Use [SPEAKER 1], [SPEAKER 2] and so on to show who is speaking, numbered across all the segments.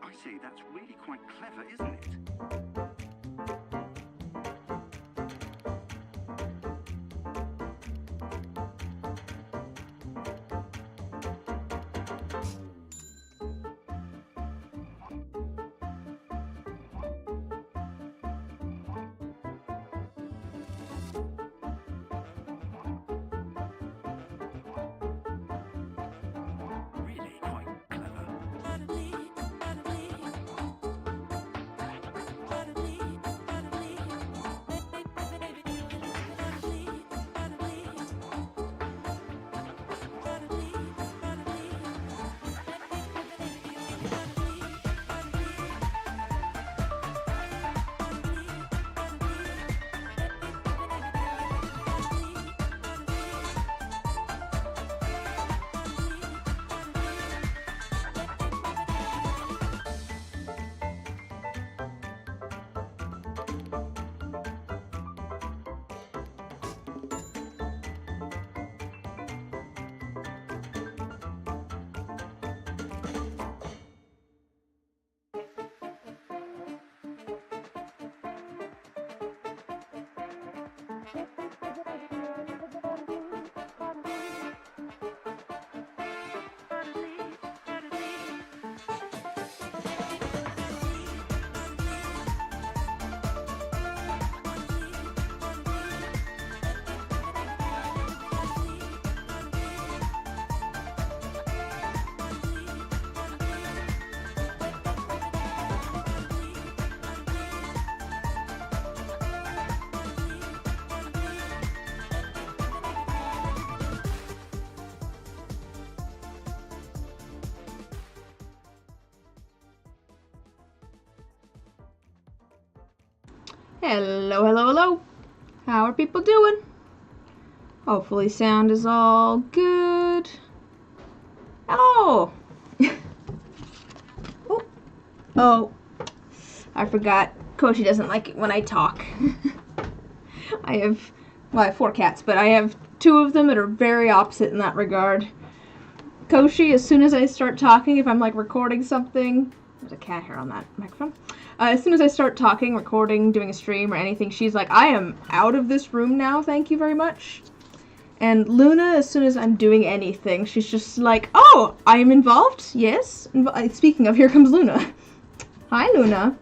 [SPEAKER 1] I see, that's really quite clever, isn't it? Really quite clever.
[SPEAKER 2] Hello, hello, hello. How are people doing? Hopefully sound is all good. Hello. Oh, I forgot. Koshi doesn't like it when I talk. I have 4 cats, but I have 2 of them that are very opposite in that regard. Koshi, as soon as I start talking, if I'm like recording something, there's a cat hair on that microphone. As soon as I start talking, recording, doing a stream or anything, she's like, I am out of this room now, thank you very much. And Luna, as soon as I'm doing anything, she's just like, oh, I am involved? Yes? Speaking of, here comes Luna. Hi, Luna.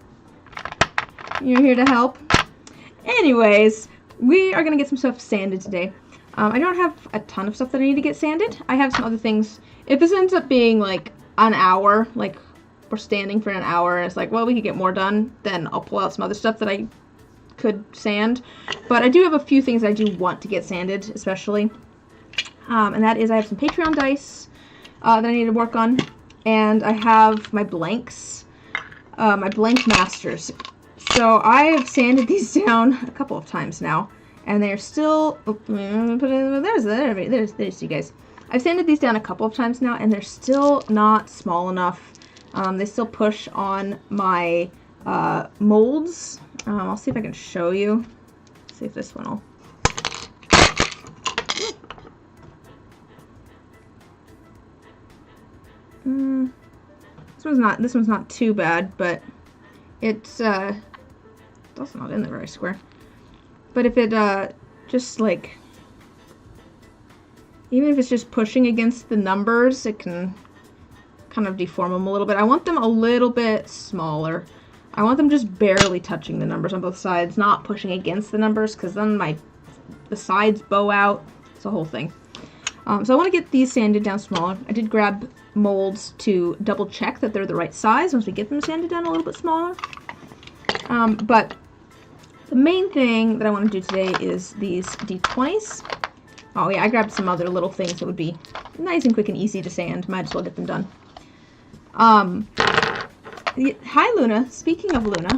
[SPEAKER 2] You're here to help? Anyways, we are going to get some stuff sanded today. I don't have a ton of stuff that I need to get sanded. I have some other things. If this ends up being like an hour, like we're standing for an hour and it's like, well, we could get more done, then I'll pull out some other stuff that I could sand. But I do have a few things that I do want to get sanded, especially. And that is I have some Patreon dice that I need to work on. And I have my blanks, my blank masters. So I have sanded these down a couple of times now. And they're still, there's you guys. I've sanded these down a couple of times now and they're still not small enough. They still push on my molds. I'll see if I can show you. See if this one will. This one's not too bad, but it's that's not in there very square. But if it just like, even if it's just pushing against the numbers, it can kind of deform them a little bit. I want them a little bit smaller. I want them just barely touching the numbers on both sides, not pushing against the numbers, because then the sides bow out. It's a whole thing. So I want to get these sanded down smaller. I did grab molds to double check that they're the right size once we get them sanded down a little bit smaller. But the main thing that I want to do today is these D20s. Oh yeah, I grabbed some other little things that would be nice and quick and easy to sand. Might as well get them done. Hi Luna. Speaking of Luna,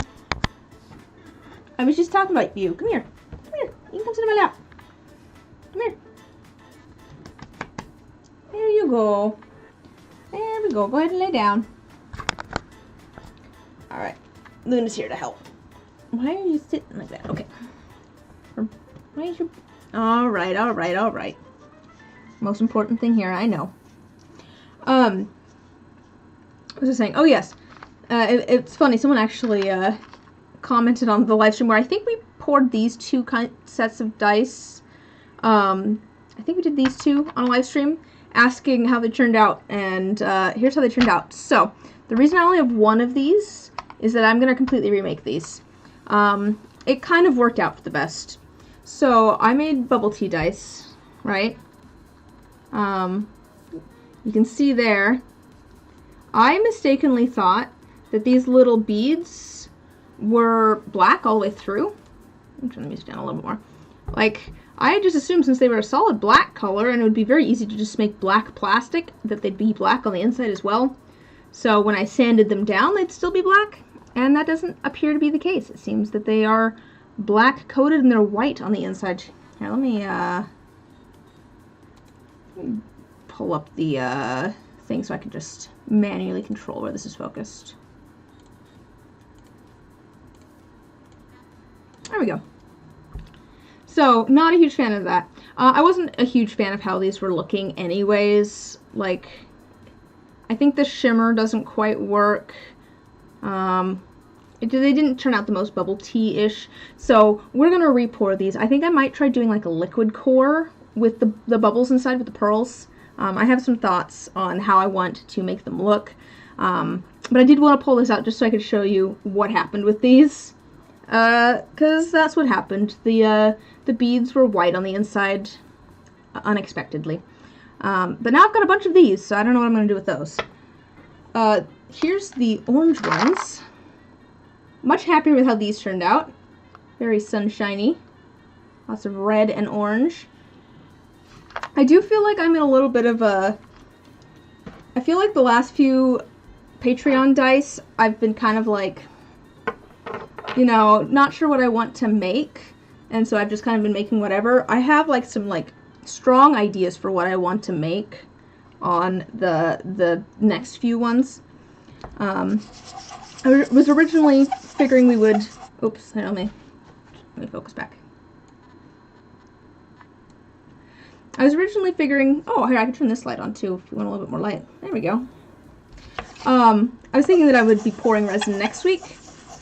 [SPEAKER 2] I was just talking about you. Come here. Come here. You can come sit in my lap. Come here. There you go. There we go. Go ahead and lay down. Alright. Luna's here to help. Why are you sitting like that? Okay. Why is your... Alright. Most important thing here, I know. What was I saying? Oh, yes. It's funny. Someone actually commented on the live stream where I think we poured these two sets of dice. I think we did these two on a live stream, asking how they turned out, and here's how they turned out. So, the reason I only have one of these is that I'm going to completely remake these. It kind of worked out for the best. So, I made bubble tea dice, right? You can see there, I mistakenly thought that these little beads were black all the way through. I'm turning the music down a little bit more. Like, I just assumed since they were a solid black color and it would be very easy to just make black plastic, that they'd be black on the inside as well. So when I sanded them down, they'd still be black, and that doesn't appear to be the case. It seems that they are black coated and they're white on the inside. Here, let me pull up the thing so I can just manually control where this is focused. There we go. So, not a huge fan of that. I wasn't a huge fan of how these were looking anyways. Like, I think the shimmer doesn't quite work. They didn't turn out the most bubble tea-ish. So, we're going to re-pour these. I think I might try doing like a liquid core with the bubbles inside with the pearls. I have some thoughts on how I want to make them look. But I did want to pull this out just so I could show you what happened with these. Because that's what happened. The beads were white on the inside, unexpectedly. But now I've got a bunch of these, so I don't know what I'm going to do with those. Here's the orange ones. Much happier with how these turned out. Very sunshiny. Lots of red and orange. I do feel like I'm in a little bit of a... I feel like the last few Patreon dice, I've been kind of like... you know, not sure what I want to make, and so I've just kind of been making whatever. I have like some like strong ideas for what I want to make on the next few ones. I was originally figuring we would, oops, let me focus back. I was originally figuring, oh, here, I can turn this light on too if you want a little bit more light. There we go. I was thinking that I would be pouring resin next week.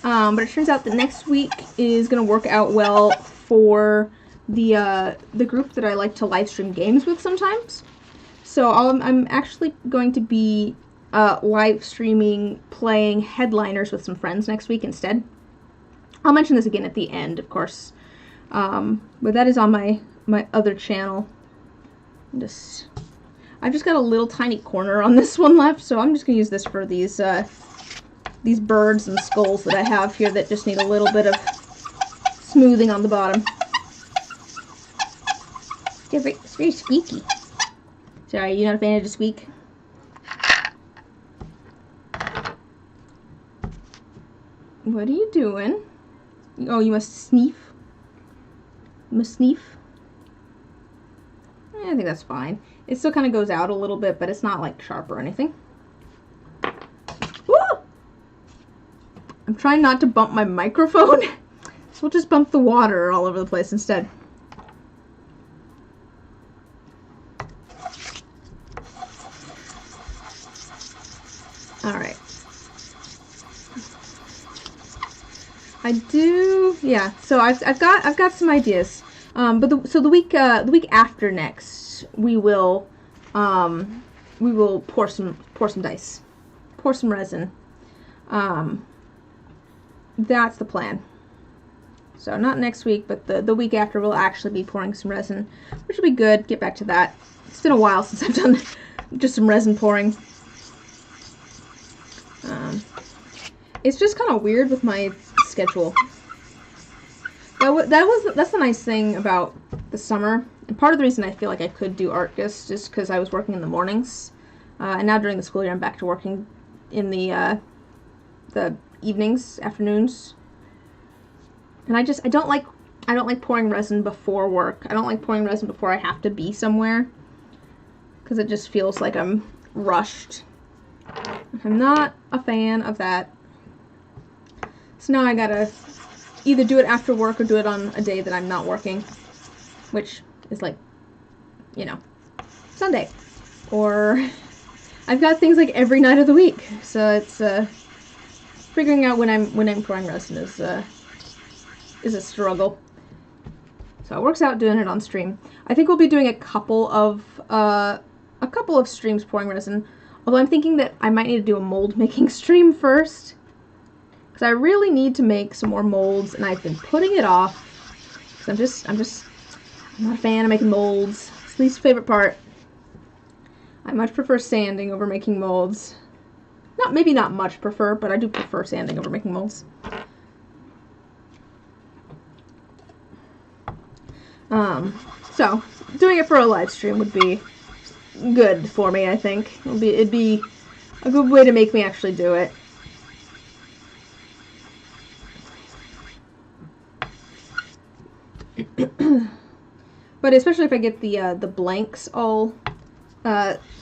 [SPEAKER 2] But it turns out that next week is going to work out well for the group that I like to live stream games with sometimes. So I'm actually going to be live streaming playing Headliners with some friends next week instead. I'll mention this again at the end, of course. But that is on my other channel. I've just got a little tiny corner on this one left, so I'm just going to use this for these birds and skulls that I have here that just need a little bit of smoothing on the bottom. It's very squeaky. Sorry, you're not a fan of the squeak? What are you doing? Oh, you must sneef? You must sneef? I think that's fine. It still kind of goes out a little bit, but it's not like sharp or anything. Woo! I'm trying not to bump my microphone, so we'll just bump the water all over the place instead. Alright. I do, yeah, so I've got some ideas. But the week after next, we will pour some dice, pour some resin. That's the plan. So not next week, but the week after we'll actually be pouring some resin, which will be good. Get back to that. It's been a while since I've done just some resin pouring. It's just kind of weird with my schedule. That's the nice thing about the summer, and part of the reason I feel like I could do Arcus is because I was working in the mornings, and now during the school year I'm back to working in the evenings, afternoons. And I don't like pouring resin before work. I don't like pouring resin before I have to be somewhere, because it just feels like I'm rushed. I'm not a fan of that. So now I gotta either do it after work or do it on a day that I'm not working, which is like, you know, Sunday. Or I've got things like every night of the week. So it's figuring out when I'm pouring resin is a struggle. So it works out doing it on stream. I think we'll be doing a couple of streams pouring resin. Although I'm thinking that I might need to do a mold making stream first, because I really need to make some more molds, and I've been putting it off because I'm not a fan of making molds. It's the least favorite part. I much prefer sanding over making molds. Maybe not much prefer, but I do prefer sanding over making molds. So doing it for a live stream would be good for me, I think. It'd be a good way to make me actually do it. But especially if I get the blanks all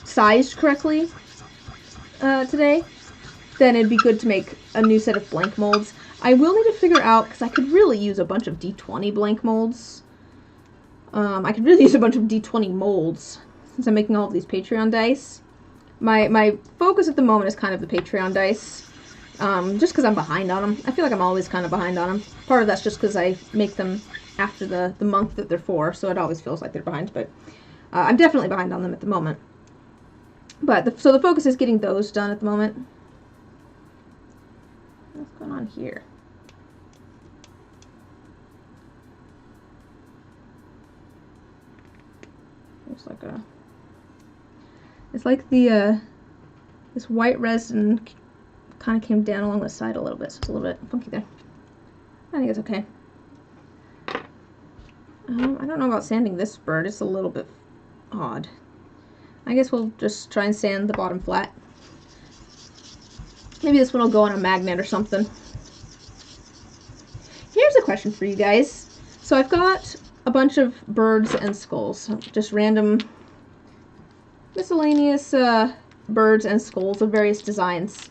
[SPEAKER 2] sized correctly today, then it'd be good to make a new set of blank molds. I will need to figure out, because I could really use a bunch of D20 blank molds. I could really use a bunch of D20 molds, since I'm making all of these Patreon dice. My focus at the moment is kind of the Patreon dice, just because I'm behind on them. I feel like I'm always kind of behind on them. Part of that's just because I make them after the month that they're for, so it always feels like they're behind, but I'm definitely behind on them at the moment. But so the focus is getting those done at the moment. What's going on here? It's like the this white resin kind of came down along the side a little bit, so it's a little bit funky there. I think it's okay. I don't know about sanding this bird. It's a little bit odd. I guess we'll just try and sand the bottom flat. Maybe this one will go on a magnet or something. Here's a question for you guys. So I've got a bunch of birds and skulls, just random miscellaneous birds and skulls of various designs.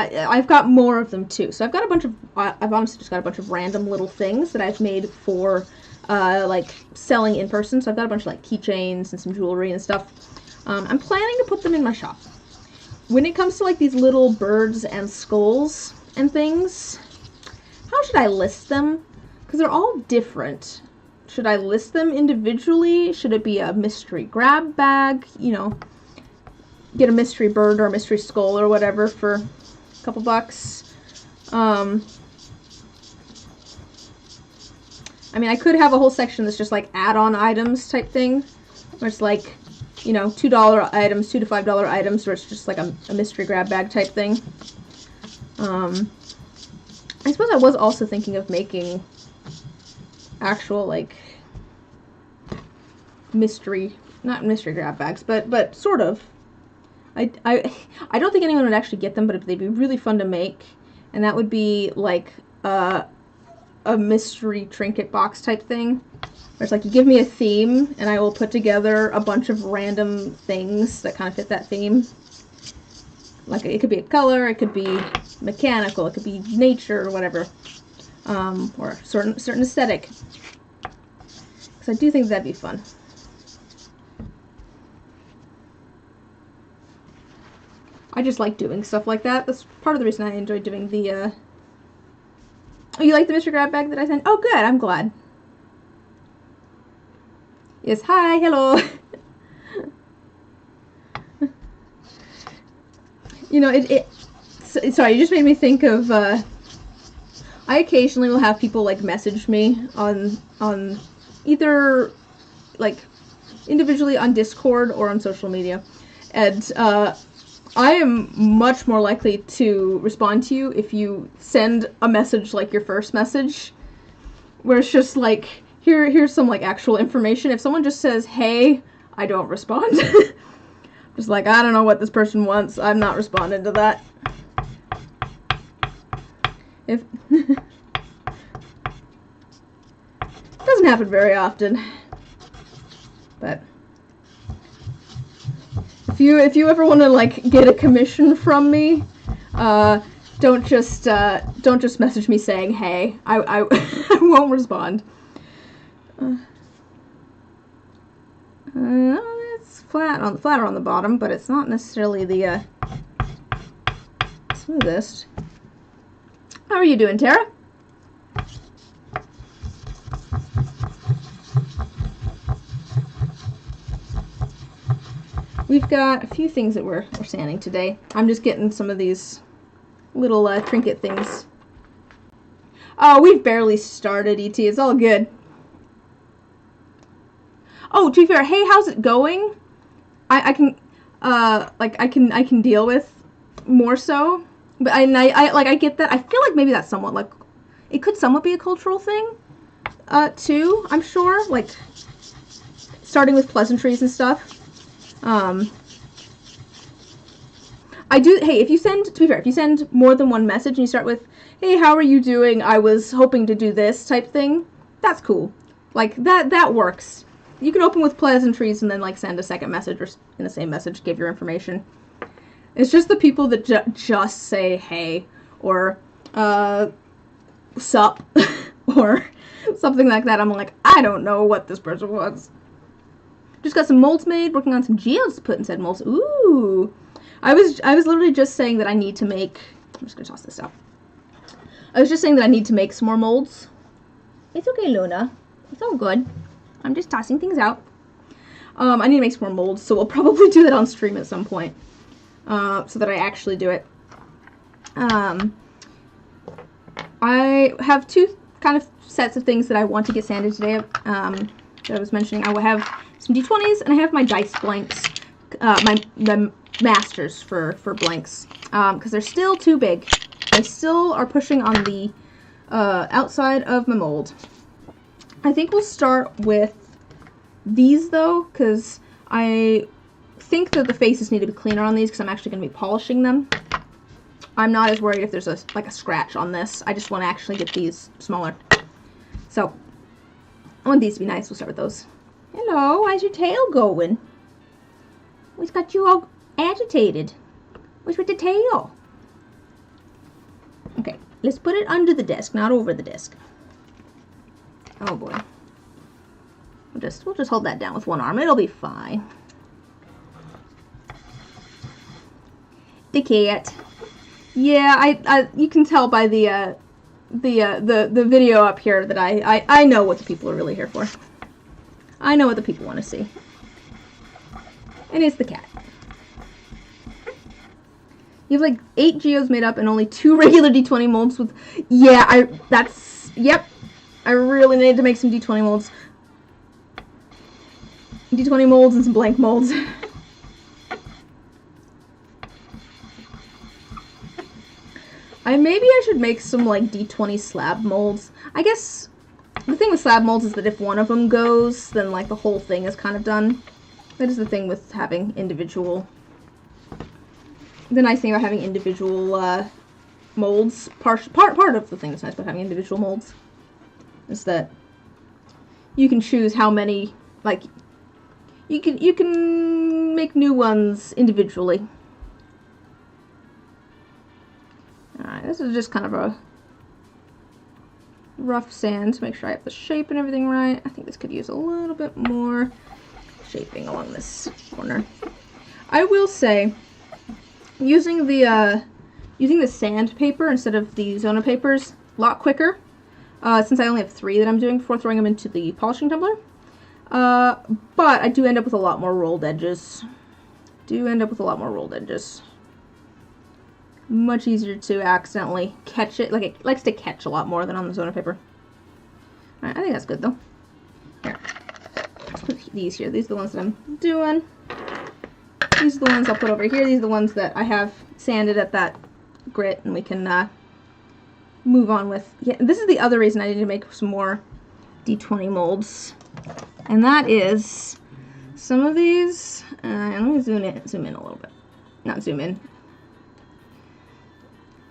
[SPEAKER 2] I've got more of them too. So I've got a bunch of, I've honestly just got a bunch of random little things that I've made for like selling in person. So I've got a bunch of like keychains and some jewelry and stuff. I'm planning to put them in my shop. When it comes to like these little birds and skulls and things, how should I list them? Because they're all different. Should I list them individually? Should it be a mystery grab bag? You know, get a mystery bird or a mystery skull or whatever for a couple bucks. I mean, I could have a whole section that's just like add-on items type thing, where it's like, you know, $2 items, $2 to $5 items, where it's just like a mystery grab bag type thing. I suppose I was also thinking of making actual like mystery, not mystery grab bags, but sort of. I don't think anyone would actually get them, but they'd be really fun to make, and that would be like a mystery trinket box type thing, where it's like you give me a theme and I will put together a bunch of random things that kind of fit that theme. Like it could be a color, it could be mechanical, it could be nature or whatever, or a certain aesthetic. Because I do think that'd be fun. I just like doing stuff like that. That's part of the reason I enjoy doing the, Oh, you like the Mr. Grab Bag that I sent? Oh, good. I'm glad. Yes, hi, hello. You know, sorry, you just made me think of, I occasionally will have people, like, message me on either like individually on Discord or on social media, and I am much more likely to respond to you if you send a message like your first message, where it's just like, here's some like actual information. If someone just says, hey, I don't respond. Just like, I don't know what this person wants. I'm not responding to that. If doesn't happen very often, but if you ever want to like get a commission from me, don't just message me saying hey. I won't respond. It's flatter on the bottom, but it's not necessarily the smoothest. How are you doing, Tara? We've got a few things that we're sanding today. I'm just getting some of these little trinket things. Oh, we've barely started, ET. It's all good. Oh, to be fair, hey, how's it going? I can deal with more so, but I get that. I feel like maybe that's somewhat like, it could somewhat be a cultural thing, too. I'm sure, like starting with pleasantries and stuff. I do. Hey, if you send, to be fair, if you send more than one message and you start with, hey, how are you doing? I was hoping to do this type thing. That's cool. Like that works. You can open with pleasantries and then like send a second message, or in the same message give your information. It's just the people that just say hey or sup or something like that. I'm like, I don't know what this person wants. Just got some molds made, working on some geodes to put in said molds. Ooh. I was literally just saying that I need to make, I'm just gonna toss this out. I was just saying that I need to make some more molds. It's okay, Luna. It's all good. I'm just tossing things out. I need to make some more molds, so we'll probably do that on stream at some point. So that I actually do it. I have two kind of sets of things that I want to get sanded today. That I was mentioning. I will have some D20s, and I have my dice blanks. The masters for blanks. Because they're still too big. They still are pushing on the outside of my mold. I think we'll start with these, though, because I think that the faces need to be cleaner on these, because I'm actually going to be polishing them. I'm not as worried if there's a scratch on this. I just want to actually get these smaller. So, I want these to be nice. We'll start with those. Hello, how's your tail going? What's got you all agitated? What's with the tail? Okay, let's put it under the desk, not over the desk. Oh boy. We'll just hold that down with one arm. It'll be fine. The cat. Yeah, I you can tell by the video up here that I know what the people are really here for. I know what the people want to see. And it's the cat. You have like 8 geodes made up and only 2 regular D20 molds with, yeah, yep. I really need to make some D20 molds. D20 molds and some blank molds. Maybe I should make some like D20 slab molds. I guess the thing with slab molds is that if one of them goes, then like the whole thing is kind of done. That is the thing with having individual. The nice thing about having individual molds, part of the thing that's nice about having individual molds, is that you can choose how many, like, you can make new ones individually. Alright, this is just kind of a rough sand to make sure I have the shape and everything right. I think this could use a little bit more shaping along this corner. I will say, using the sandpaper instead of the Zona papers, a lot quicker. Since I only have 3 that I'm doing before throwing them into the polishing tumbler. But I do end up with a lot more rolled edges. Much easier to accidentally catch it. Like, it likes to catch a lot more than on the Zona paper. Alright, I think that's good though. Here. Let's put it these here. These are the ones that I'm doing. These are the ones I'll put over here. These are the ones that I have sanded at that grit, and we can move on with. Yeah, this is the other reason I need to make some more D20 molds, and that is some of these. Let me zoom in a little bit. Not zoom in.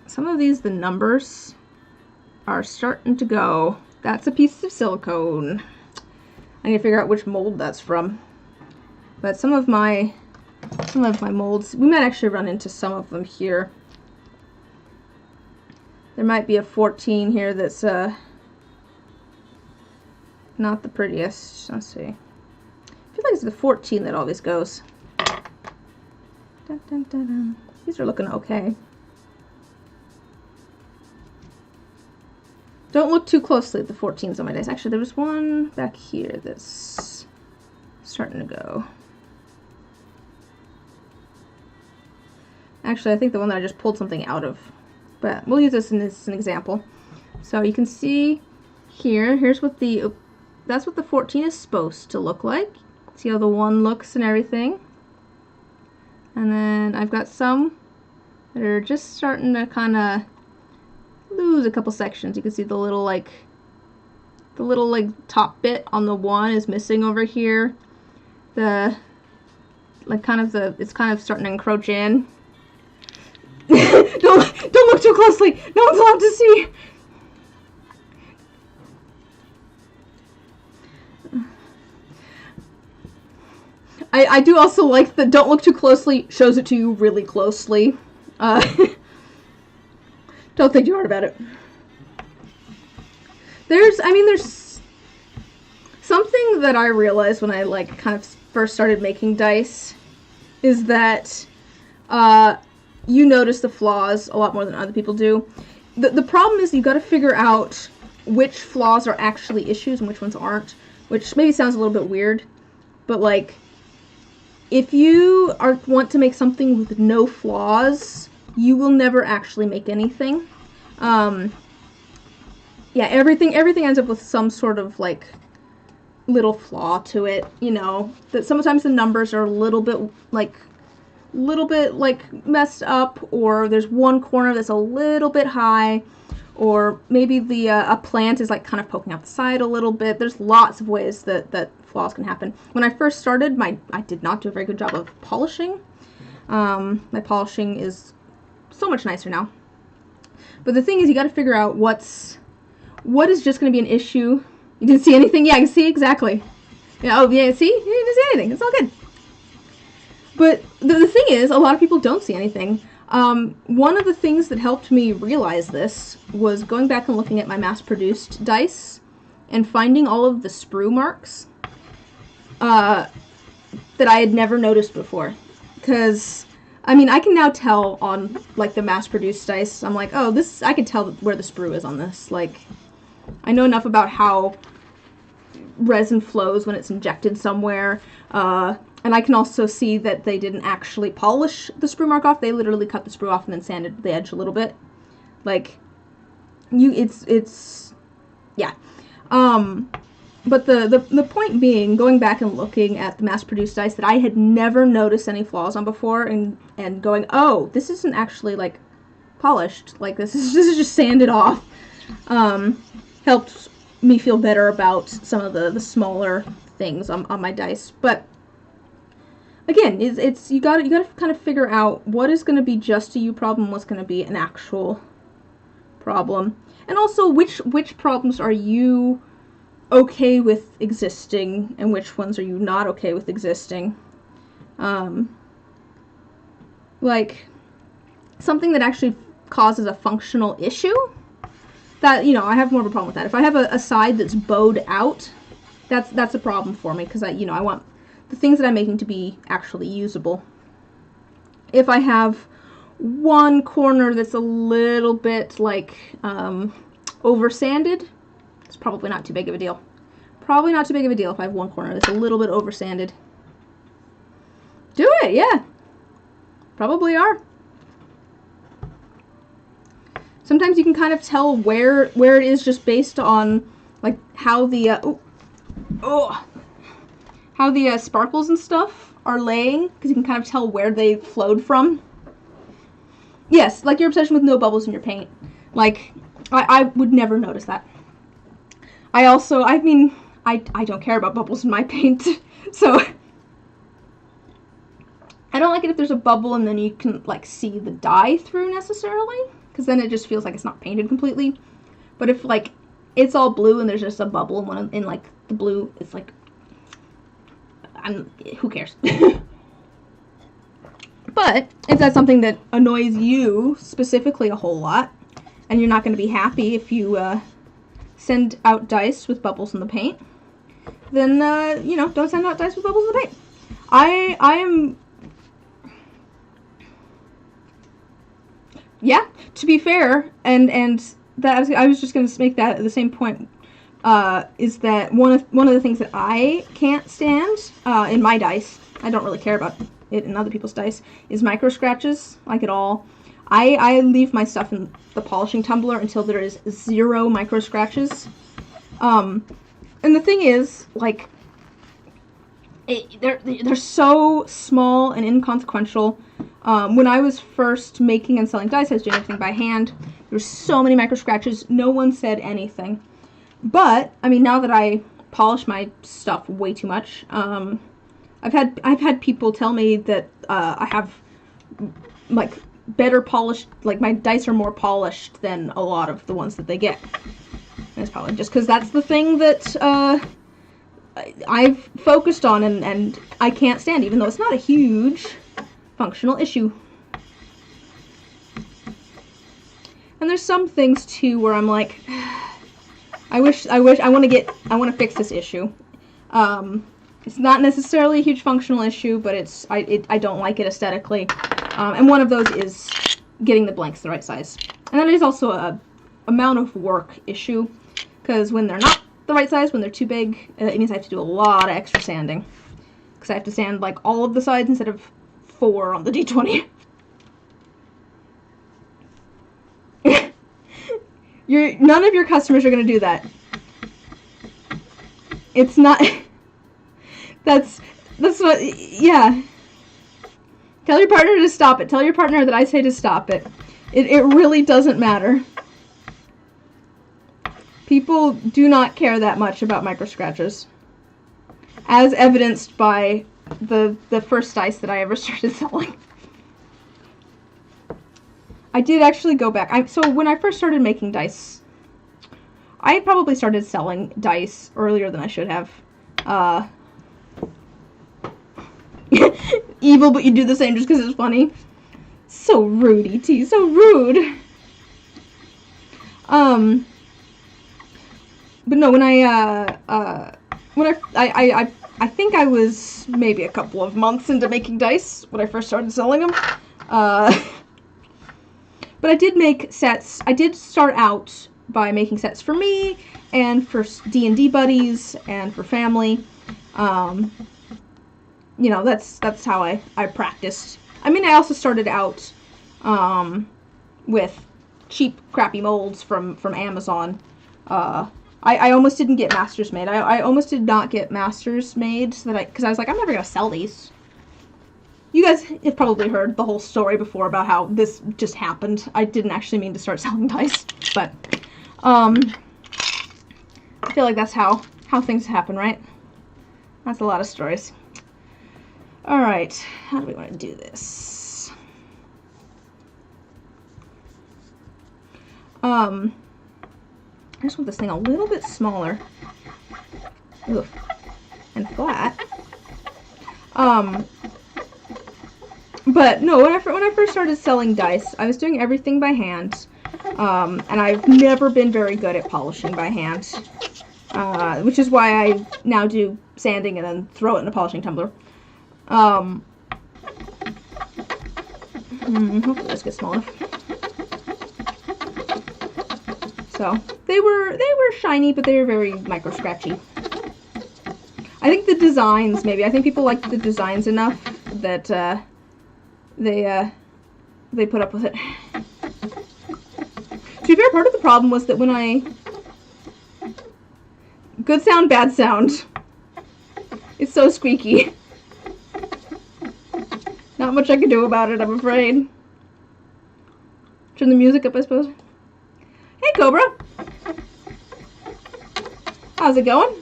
[SPEAKER 2] Some of these, the numbers are starting to go. That's a piece of silicone. I need to figure out which mold that's from. But some of my molds, we might actually run into some of them here. There might be a 14 here that's not the prettiest. Let's see. I feel like it's the 14 that always goes. Dun, dun, dun, dun. These are looking okay. Don't look too closely at the 14s on my dice. Actually, there was one back here that's starting to go. Actually, I think the one that I just pulled something out of. But we'll use this as an example. So you can see here, here's what that's what the 14 is supposed to look like. See how the 1 looks and everything. And then I've got some that are just starting to kind of lose a couple sections. You can see the little like top bit on the 1 is missing over here. It's kind of starting to encroach in. Don't look too closely. No one's allowed to see. I do also like the don't look too closely shows it to you really closely. Don't think too hard about it. There's something that I realized when I kind of first started making dice is that you notice the flaws a lot more than other people do. The problem is you got to figure out which flaws are actually issues and which ones aren't, which maybe sounds a little bit weird, but if you want to make something with no flaws, you will never actually make anything. Yeah, everything ends up with some sort of little flaw to it, that sometimes the numbers are a little bit messed up, or there's one corner that's a little bit high, or maybe the a plant is kind of poking out the side a little bit. There's lots of ways that flaws can happen. When I first started, I did not do a very good job of polishing. My polishing is so much nicer now. But the thing is, you got to figure out what is just going to be an issue. You didn't see anything? Yeah, I can see exactly. Yeah, oh yeah, see? You didn't see anything. It's all good. But the thing is, a lot of people don't see anything. One of the things that helped me realize this was going back and looking at my mass-produced dice and finding all of the sprue marks that I had never noticed before. Because, I can now tell on, the mass-produced dice, I'm like, oh, I can tell where the sprue is on this. I know enough about how resin flows when it's injected somewhere, and I can also see that they didn't actually polish the sprue mark off. They literally cut the sprue off and then sanded the edge a little bit. Yeah. But the point being, going back and looking at the mass-produced dice that I had never noticed any flaws on before, and going, oh, this isn't actually, polished. This is just sanded off, helped me feel better about some of the smaller things on my dice. But again, it's you gotta kind of figure out what is going to be just a you problem, what's going to be an actual problem, and also which problems are you okay with existing and which ones are you not okay with existing. Something that actually causes a functional issue, that, I have more of a problem with that. If I have a side that's bowed out, that's a problem for me, because I want the things that I'm making to be actually usable. If I have one corner that's a little bit over sanded, it's probably not too big of a deal. Probably not too big of a deal if I have one corner that's a little bit over sanded. Do it, yeah. Probably are. Sometimes you can kind of tell where it is just based on how the how the sparkles and stuff are laying, because you can kind of tell where they flowed from. Yes, like your obsession with no bubbles in your paint. Like, I would never notice that. I don't care about bubbles in my paint, so I don't like it if there's a bubble and then you can, like, see the dye through necessarily, because then it just feels like it's not painted completely. But if, like, it's all blue and there's just a bubble in like, the blue, it's like, who cares? But if that's something that annoys you specifically a whole lot, and you're not going to be happy if you send out dice with bubbles in the paint, then, you know, don't send out dice with bubbles in the paint. I am... Yeah, to be fair, and that I was just going to make that the same point, is that one of the things that I can't stand in my dice, I don't really care about it in other people's dice, is micro scratches, like at all. I leave my stuff in the polishing tumbler until there is 0 micro scratches. And the thing is, like, they're so small and inconsequential. When I was first making and selling dice, I was doing everything by hand. There were so many micro scratches. No one said anything. But I mean, now that I polish my stuff way too much, I've had people tell me that I have, like, better polished, like, my dice are more polished than a lot of the ones that they get. And it's probably just because that's the thing that I've focused on and I can't stand, even though it's not a huge functional issue. And there's some things too where I'm like, I want to fix this issue. It's not necessarily a huge functional issue, but I don't like it aesthetically. And one of those is getting the blanks the right size. And then there's also a amount of work issue, because when they're not the right size, when they're too big, it means I have to do a lot of extra sanding. Because I have to sand, like, all of the sides instead of 4 on the D20. None of your customers are going to do that. It's not... That's what... Yeah. Tell your partner to stop it. Tell your partner that I say to stop it. It really doesn't matter. People do not care that much about micro scratches. As evidenced by the first dice that I ever started selling. I did actually go back. So when I first started making dice, I probably started selling dice earlier than I should have. Evil, but you do the same just because it's funny. So rude, E.T. So rude. But no, when I think I was maybe a couple of months into making dice when I first started selling them. But I did make sets. I did start out by making sets for me and for D&D buddies and for family. You know, that's how I practiced. I mean, I also started out with cheap, crappy molds from Amazon. I almost didn't get masters made. I almost did not get masters made because I was like, I'm never gonna sell these. You guys have probably heard the whole story before about how this just happened. I didn't actually mean to start selling dice, but I feel like that's how things happen, right? That's a lot of stories. All right, how do we want to do this? I just want this thing a little bit smaller. Ugh. And flat. But no, when I first started selling dice, I was doing everything by hand. And I've never been very good at polishing by hand. Which is why I now do sanding and then throw it in a polishing tumbler. Hopefully this gets small enough. So they were shiny, but they were very micro scratchy. I think the designs, maybe. I think people liked the designs enough that they put up with it. To be fair, part of the problem was that when I... Good sound, bad sound. It's so squeaky. Not much I can do about it, I'm afraid. Turn the music up, I suppose. Hey, Cobra! How's it going?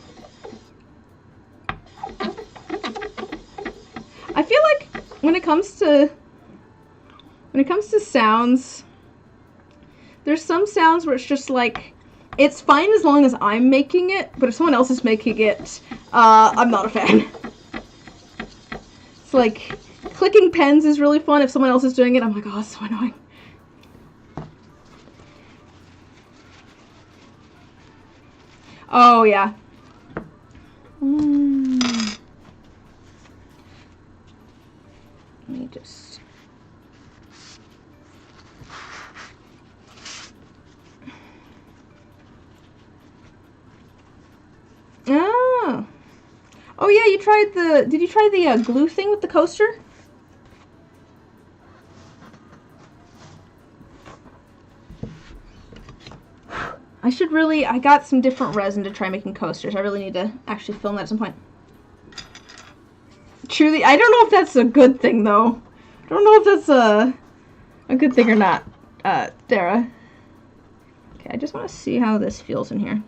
[SPEAKER 2] I feel like when it comes to sounds, there's some sounds where it's just like, it's fine as long as I'm making it, but if someone else is making it, I'm not a fan. It's like, clicking pens is really fun. If someone else is doing it, I'm like, oh, it's so annoying. Oh, yeah. Let me just... Oh. Oh yeah, you tried the... Did you try the glue thing with the coaster? I should really... I got some different resin to try making coasters. I really need to actually film that at some point. Truly, I don't know if that's a good thing, though. I don't know if that's a good thing or not, Dara. Okay, I just want to see how this feels in here.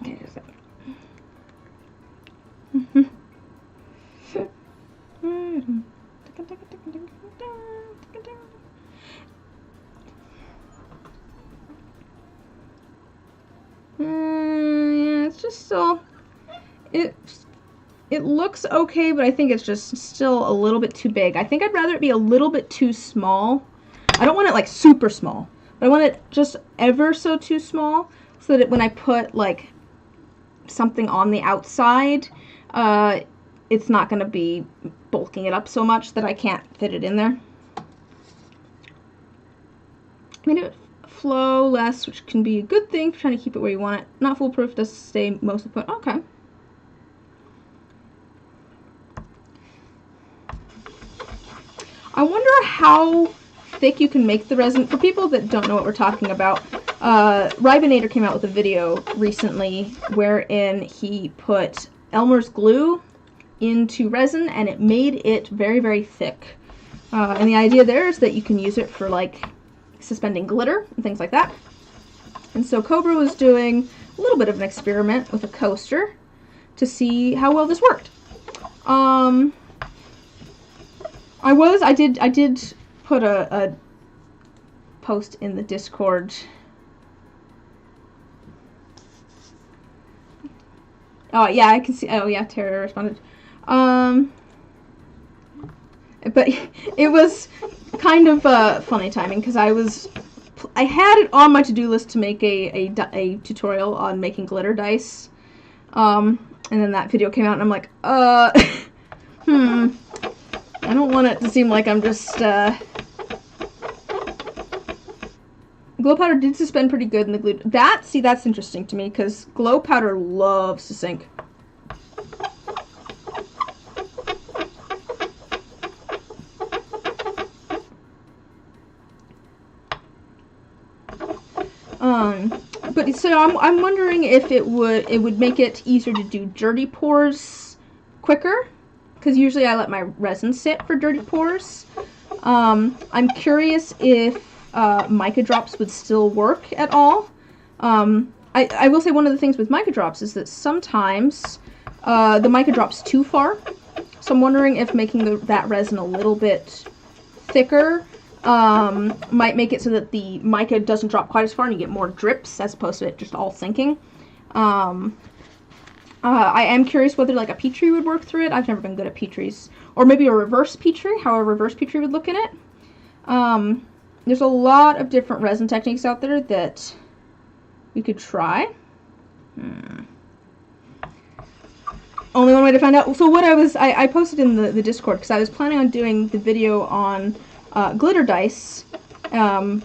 [SPEAKER 2] Okay, just a second. Yeah, it's just still, it looks okay, but I think it's just still a little bit too big. I think I'd rather it be a little bit too small. I don't want it like super small, but I want it just ever so too small, so that when I put like something on the outside, it's not going to be bulking it up so much that I can't fit it in there. I made it flow less, which can be a good thing for trying to keep it where you want it. Not foolproof, does stay mostly put. Okay. I wonder how thick you can make the resin. For people that don't know what we're talking about, Ribinator came out with a video recently wherein he put Elmer's glue into resin and it made it very, very thick. And the idea there is that you can use it for like suspending glitter and things like that. And so Cobra was doing a little bit of an experiment with a coaster to see how well this worked. I did put a post in the Discord. Oh yeah, I can see. Oh yeah, Tara responded. But it was kind of funny timing because I had it on my to-do list to make a tutorial on making glitter dice, and then that video came out and I'm like, I don't want it to seem like I'm just, glow powder did suspend pretty good in the glue. That's interesting to me, because glow powder loves to sink. But so I'm wondering if it would make it easier to do dirty pours quicker, because usually I let my resin sit for dirty pours. I'm curious if mica drops would still work at all. I will say one of the things with mica drops is that sometimes the mica drops too far. So I'm wondering if making that resin a little bit thicker might make it so that the mica doesn't drop quite as far and you get more drips as opposed to it just all sinking. I am curious whether like a Petri would work through it. I've never been good at Petris. Or maybe a reverse Petri, how a reverse Petri would look in it. There's a lot of different resin techniques out there that we could try. Only one way to find out. So what I posted in the Discord because I was planning on doing the video on glitter dice,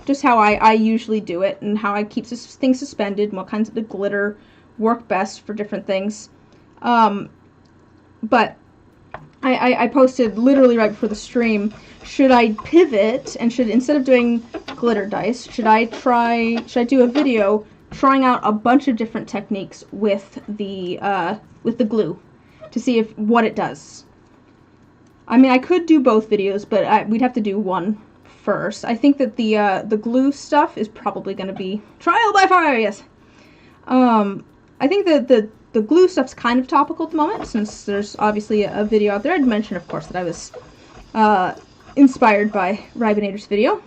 [SPEAKER 2] just how I usually do it and how I keep things suspended and what kinds of the glitter work best for different things. But I posted literally right before the stream, should I pivot and should, instead of doing glitter dice, should I do a video trying out a bunch of different techniques with the glue to see what it does. I mean, I could do both videos, but we'd have to do one first. I think that the glue stuff is probably going to be trial by fire, yes. I think that the glue stuff's kind of topical at the moment, since there's obviously a video out there. I'd mention, of course, that I was inspired by Ribinator's video.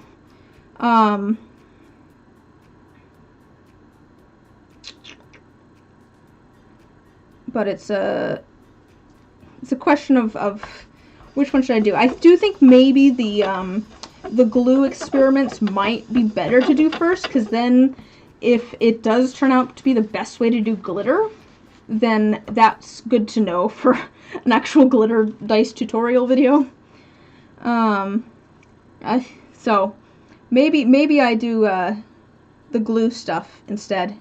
[SPEAKER 2] But it's a question of which one should I do. I do think maybe the glue experiments might be better to do first, because then if it does turn out to be the best way to do glitter, then that's good to know for an actual glitter dice tutorial video. So maybe I do the glue stuff instead.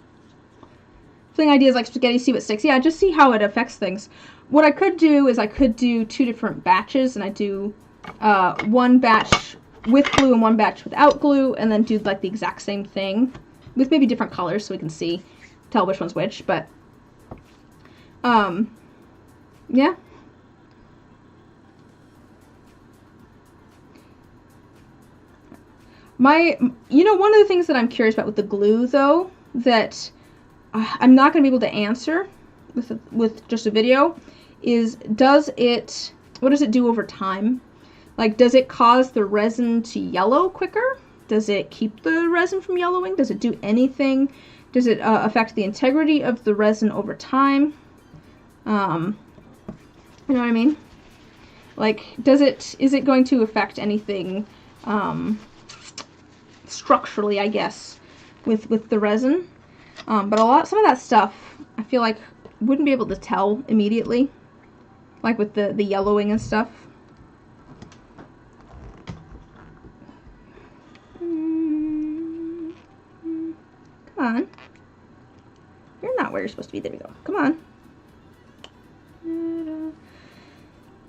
[SPEAKER 2] Playing ideas like spaghetti, see what sticks. Yeah, just see how it affects things. What I could do is I could do 2 different batches, and I do one batch with glue and one batch without glue, and then do like the exact same thing with maybe different colors so we can tell which one's which. But yeah. One of the things that I'm curious about with the glue, though, that I'm not going to be able to answer with just a video, is what does it do over time? Like, does it cause the resin to yellow quicker? Does it keep the resin from yellowing? Does it do anything? Does it affect the integrity of the resin over time? You know what I mean? Like, is it going to affect anything structurally, I guess, with the resin? But some of that stuff, I feel like wouldn't be able to tell immediately, like with the yellowing and stuff. Come on. You're not where you're supposed to be. There we go. Come on.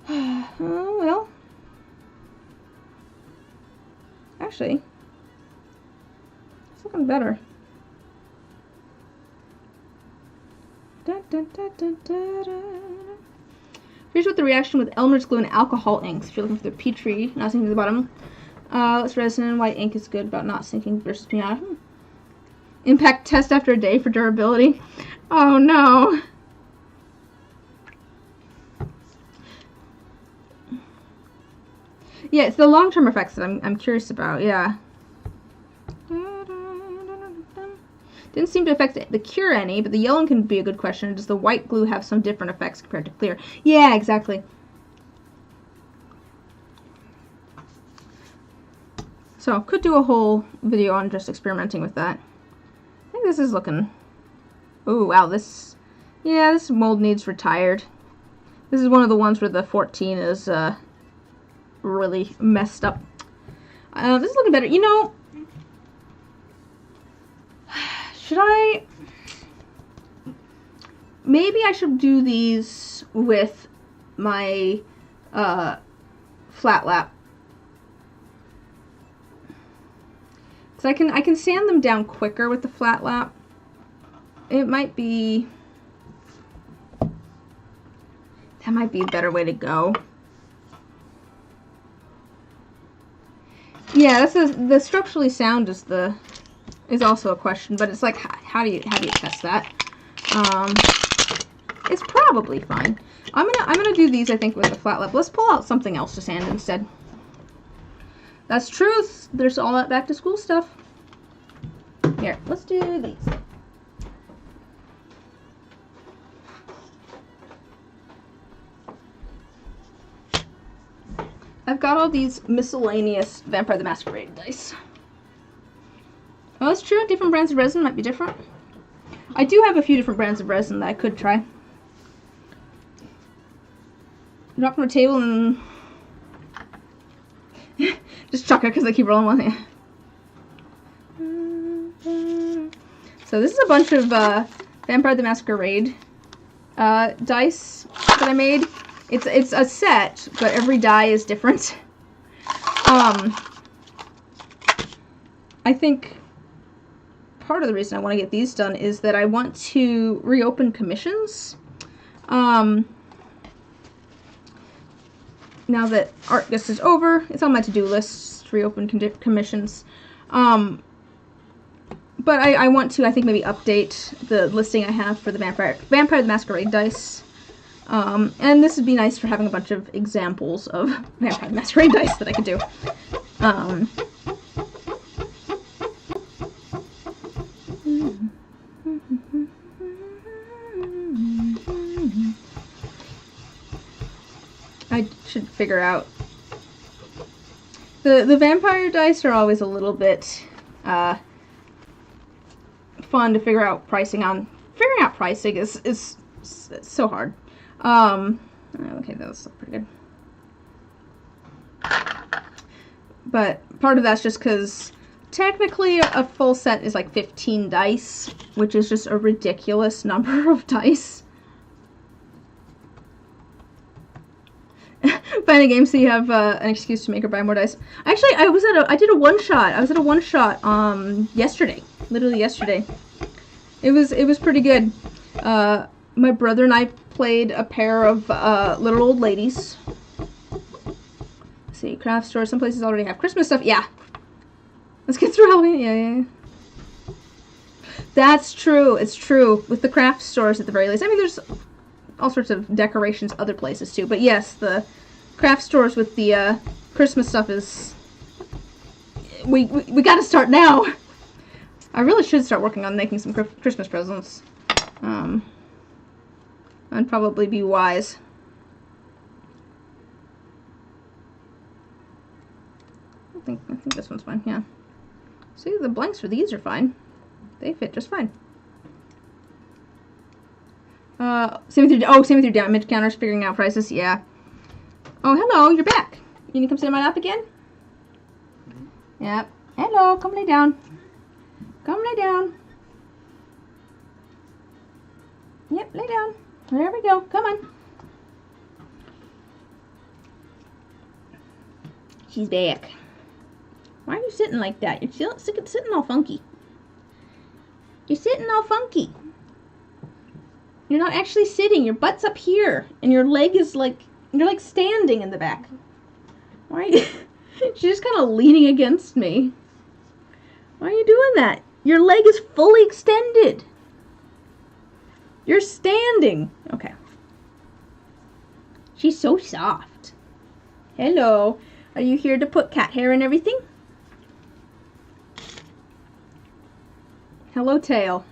[SPEAKER 2] Oh, well. Actually, it's looking better. Here's what the reaction with Elmer's glue and alcohol inks. If you're looking for the Petri, not sinking to the bottom. Let's resin. White ink is good about not sinking versus pinata. Impact test after a day for durability. Oh no. Yeah, it's the long-term effects that I'm curious about. Yeah. Didn't seem to affect the cure any, but the yellowing can be a good question. Does the white glue have some different effects compared to clear? Yeah, exactly. So, could do a whole video on just experimenting with that. I think this is looking... Oh, wow, this mold needs retired. This is one of the ones where the 14 is really messed up. This is looking better. You know... Should I... Maybe I should do these with my flat lap. Because I can sand them down quicker with the flat lap. It might be... That might be a better way to go. Yeah, the structurally sound is also a question, but it's like, how do you test that? It's probably fine. I'm gonna do these, I think, with the flat lap. Let's pull out something else to sand instead. That's truth. There's all that back to school stuff. Here, let's do these. I've got all these miscellaneous Vampire the Masquerade dice. Oh, that's true. Different brands of resin might be different. I do have a few different brands of resin that I could try. Drop on the table and just chuck it because I keep rolling one hand. So this is a bunch of Vampire the Masquerade dice that I made. It's a set, but every die is different. I think part of the reason I want to get these done is that I want to reopen commissions. Now that Artgust is over, it's on my to-do list to reopen commissions. But I want to, I think, maybe update the listing I have for the Vampire the Masquerade dice. And this would be nice for having a bunch of examples of Vampire the Masquerade dice that I could do. I should figure out. The vampire dice are always a little bit fun to figure out pricing on. Figuring out pricing is so hard. Okay, that was pretty good. But part of that's just because technically a full set is like 15 dice, which is just a ridiculous number of dice. Finding games so you have an excuse to make or buy more dice. Actually, I did a one shot. I was at a one shot yesterday, literally yesterday. It was pretty good. My brother and I played a pair of Little Old Ladies. Let's see, craft stores. Some places already have Christmas stuff. Yeah. Let's get through Halloween. Yeah. That's true. It's true with the craft stores at the very least. I mean, there's all sorts of decorations other places too, but yes, the craft stores with the Christmas stuff is we gotta start now. I really should start working on making some Christmas presents. That'd probably be wise. I think this one's fine. Yeah. See, the blanks for these are fine. They fit just fine. Same with your damage counters, figuring out prices. Yeah. Oh, hello, you're back. You need to come sit in my lap again? Yep. Hello, come lay down. Come lay down. Yep, lay down. There we go. Come on. She's back. Why are you sitting like that? You're sitting all funky. You're sitting all funky. You're not actually sitting. Your butt's up here, and your leg is like, you're like standing in the back. Why are you? She's just kind of leaning against me. Why are you doing that? Your leg is fully extended. You're standing. Okay. She's so soft. Hello. Are you here to put cat hair and everything? Hello, tail.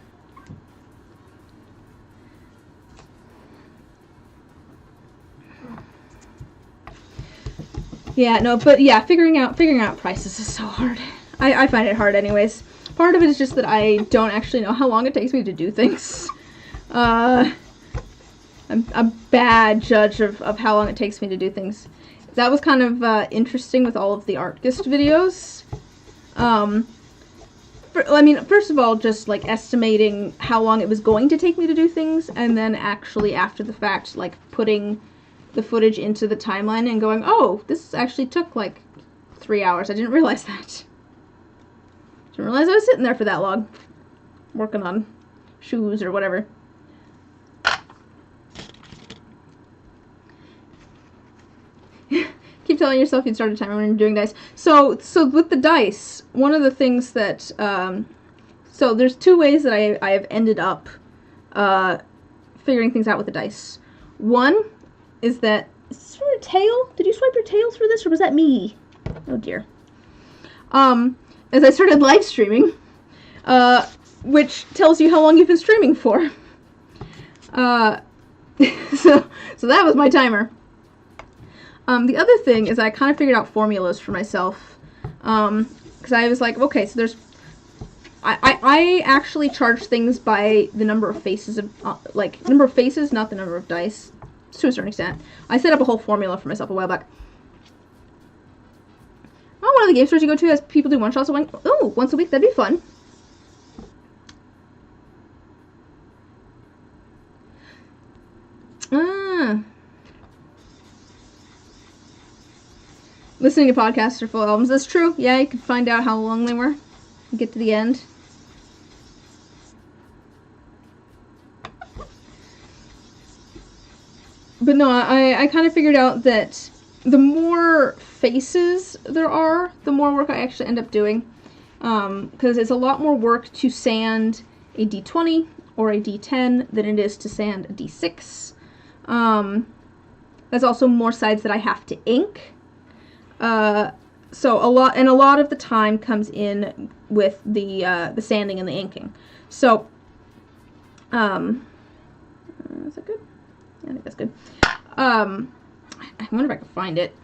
[SPEAKER 2] Yeah, no, but yeah, figuring out prices is so hard. I find it hard anyways. Part of it is just that I don't actually know how long it takes me to do things. I'm a bad judge of how long it takes me to do things. That was kind of interesting with all of the Artgust videos. I mean, first of all, just like estimating how long it was going to take me to do things, and then actually after the fact, like putting the footage into the timeline and going, oh, this actually took like 3 hours. I didn't realize that. Didn't realize I was sitting there for that long, working on shoes or whatever. Keep telling yourself you'd start a timer when you're doing dice. So with the dice, one of the things that, so there's two ways that I have ended up figuring things out with the dice. One is that, is this for a tail? Did you swipe your tail through this, or was that me? Oh dear. As I started live streaming, which tells you how long you've been streaming for. So that was my timer. The other thing is I kind of figured out formulas for myself, because I was like, okay, so there's, I actually charge things by the number of faces, like, number of faces, not the number of dice, to a certain extent. I set up a whole formula for myself a while back. Oh, one of the game stores you go to has people do one-shots once a week, that'd be fun. Listening to podcasts or full albums. That's true. Yeah, you can find out how long they were. get to the end. But no, I kind of figured out that the more faces there are, the more work I actually end up doing. Because it's a lot more work to sand a D20 or a D10 than it is to sand a D6. There's also more sides that I have to ink. So a lot of the time comes in with the sanding and the inking. So, is that good? I think that's good. I wonder if I can find it.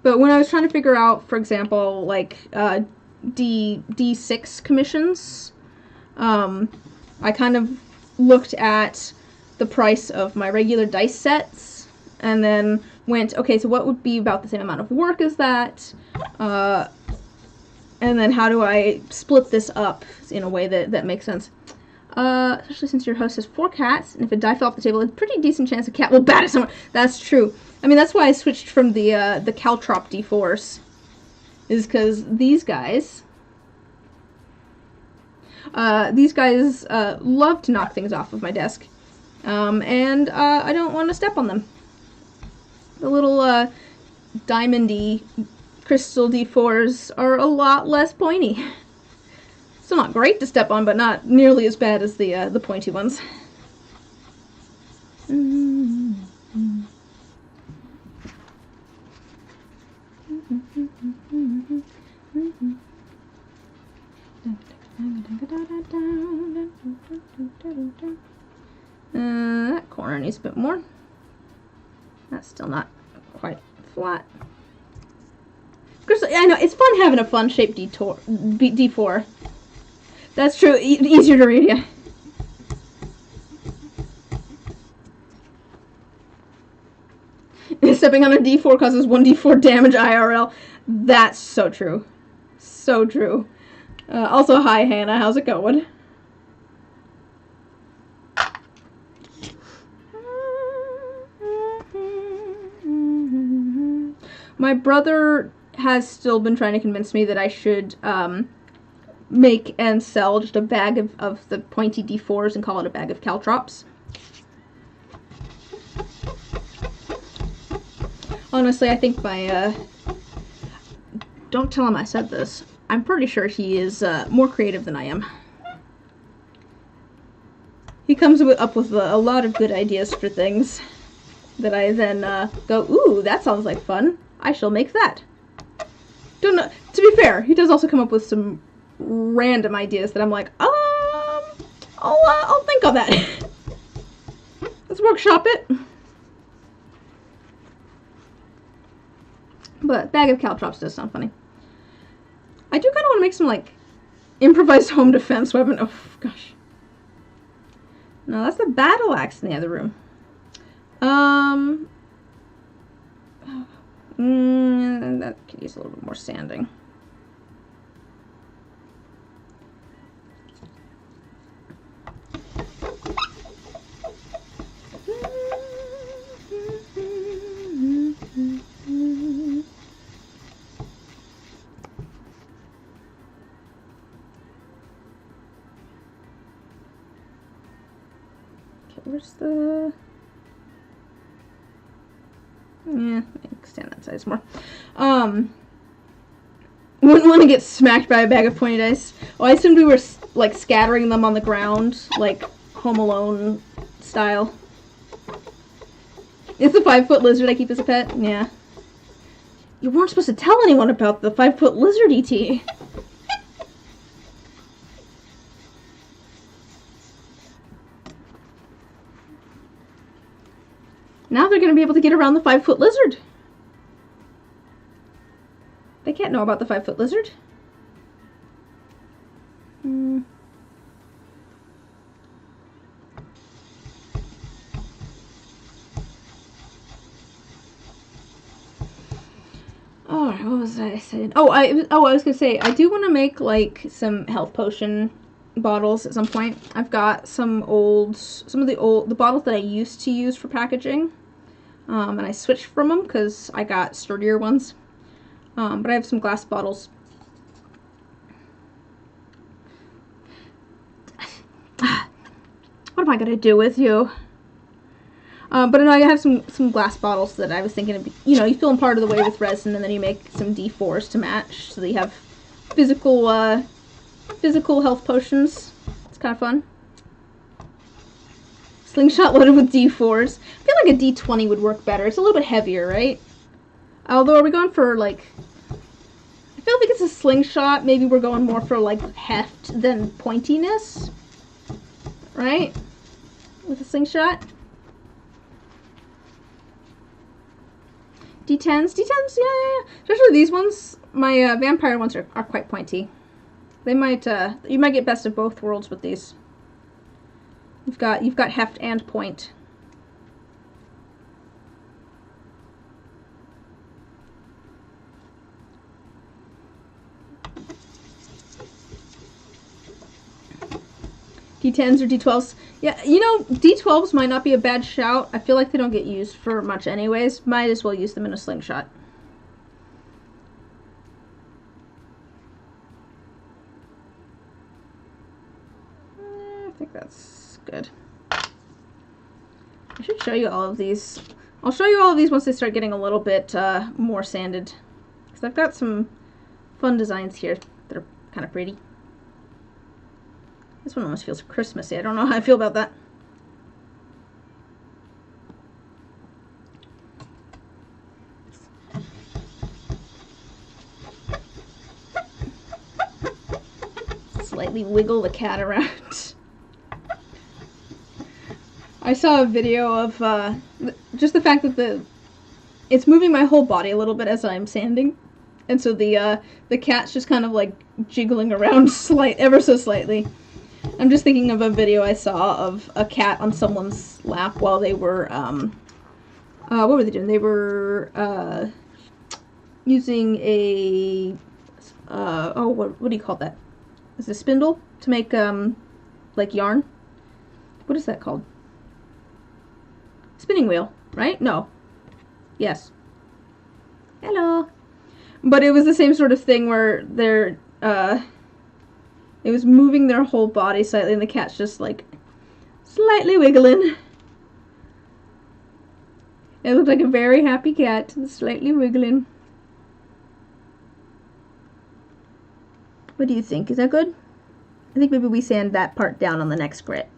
[SPEAKER 2] But when I was trying to figure out, for example, like D6 commissions, I kind of looked at the price of my regular dice sets and then went, okay, so what would be about the same amount of work as that? And then how do I split this up in a way that makes sense? Especially since your host has 4 cats, and if a die fell off the table, a pretty decent chance a cat will bat it somewhere. That's true. I mean, that's why I switched from the Caltrop D4s, is because these guys love to knock things off of my desk, and I don't want to step on them. The little diamondy crystal D4s are a lot less pointy. Still not great to step on, but not nearly as bad as the pointy ones. That corner needs a bit more. That's still not quite flat. I know, it's fun having a fun-shaped D4. That's true. Easier to read, yeah. Stepping on a D4 causes 1d4 damage IRL. That's so true. So true. Also, hi, Hannah. How's it going? My brother has still been trying to convince me that I should make and sell just a bag of the pointy D4s and call it a bag of caltrops. Honestly, I think my, don't tell him I said this. I'm pretty sure he is more creative than I am. He comes up with a lot of good ideas for things that I then go, ooh, that sounds like fun. I shall make that. Don't know. To be fair, he does also come up with some random ideas that I'm like, I'll think on that. Let's workshop it. But bag of caltrops does sound funny. I do kind of want to make some, like, improvised home defense weapon. Oh, gosh. No, that's the battle axe in the other room. That could use a little bit more sanding. Where's the... Yeah, extend that size more. Wouldn't want to get smacked by a bag of pointy dice. Oh, I assumed we were, like, scattering them on the ground, like Home Alone style. It's a 5-foot lizard I keep as a pet? Yeah. You weren't supposed to tell anyone about the 5-foot lizard, E.T. Now they're going to be able to get around the 5-foot lizard. They can't know about the 5-foot lizard. Oh, what was I saying? I was going to say, I do want to make, like, some health potion bottles at some point. I've got some of the bottles that I used to use for packaging. And I switched from them because I got sturdier ones. But I have some glass bottles am I gonna do with you? But I know I have some glass bottles that I was thinking of, you know, you fill them part of the way with resin and then you make some D4s to match so that you have physical health potions. It's kind of fun. Slingshot loaded with D4s. I feel like a D20 would work better. It's a little bit heavier, right? Although, are we going for, like... I feel like it's a slingshot. Maybe we're going more for, like, heft than pointiness. Right? With a slingshot. D10s? D10s? Yeah. Especially these ones. My vampire ones are quite pointy. They might, you might get best of both worlds with these. You've got heft and point. D10s or D12s. Yeah, you know, D12s might not be a bad shout. I feel like they don't get used for much anyways. Might as well use them in a slingshot. I think that's good. I should show you all of these. I'll show you all of these once they start getting a little bit more sanded. Because I've got some fun designs here that are kind of pretty. This one almost feels Christmassy. I don't know how I feel about that. Slightly wiggle the cat around. I saw a video of just the fact that it's moving my whole body a little bit as I'm sanding, and so the cat's just kind of like jiggling around ever so slightly. I'm just thinking of a video I saw of a cat on someone's lap while they were what were they doing? They were using a what do you call that? Is it a spindle to make like yarn? What is that called? Spinning wheel, right? No. Yes. Hello. But it was the same sort of thing where they're it was moving their whole body slightly and the cat's just like slightly wiggling. It looked like a very happy cat, slightly wiggling. What do you think? Is that good? I think maybe we sand that part down on the next grit.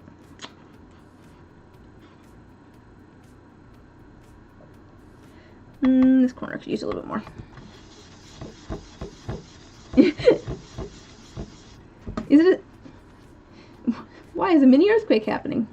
[SPEAKER 2] This corner could use a little bit more. Is it? Why is a mini earthquake happening?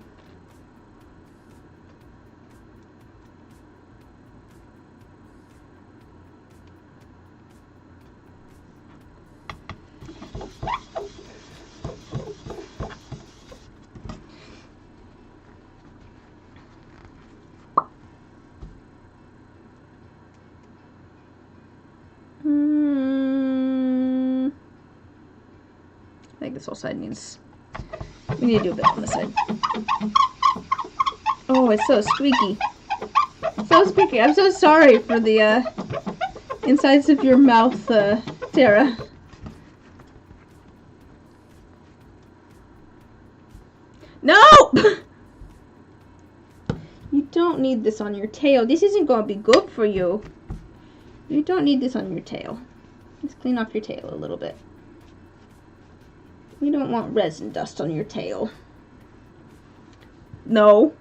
[SPEAKER 2] I think this whole side needs... We need to do a bit on this side. Oh, it's so squeaky. So squeaky. I'm so sorry for the insides of your mouth, Tara. No! You don't need this on your tail. This isn't going to be good for you. You don't need this on your tail. Let's clean off your tail a little bit. We don't want resin dust on your tail. No.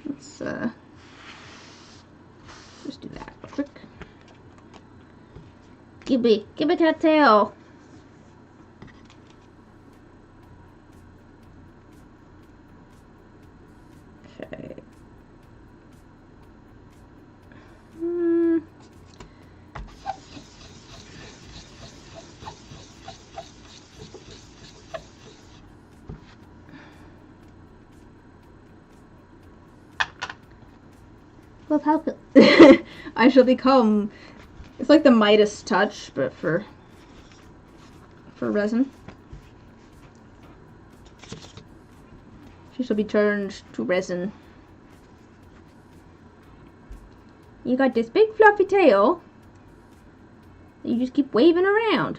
[SPEAKER 2] Let's just do that real quick. Give me that tail. Okay. Love how I shall become. It's like the Midas touch, but for resin. She shall be turned to resin. You got this big fluffy tail that you just keep waving around.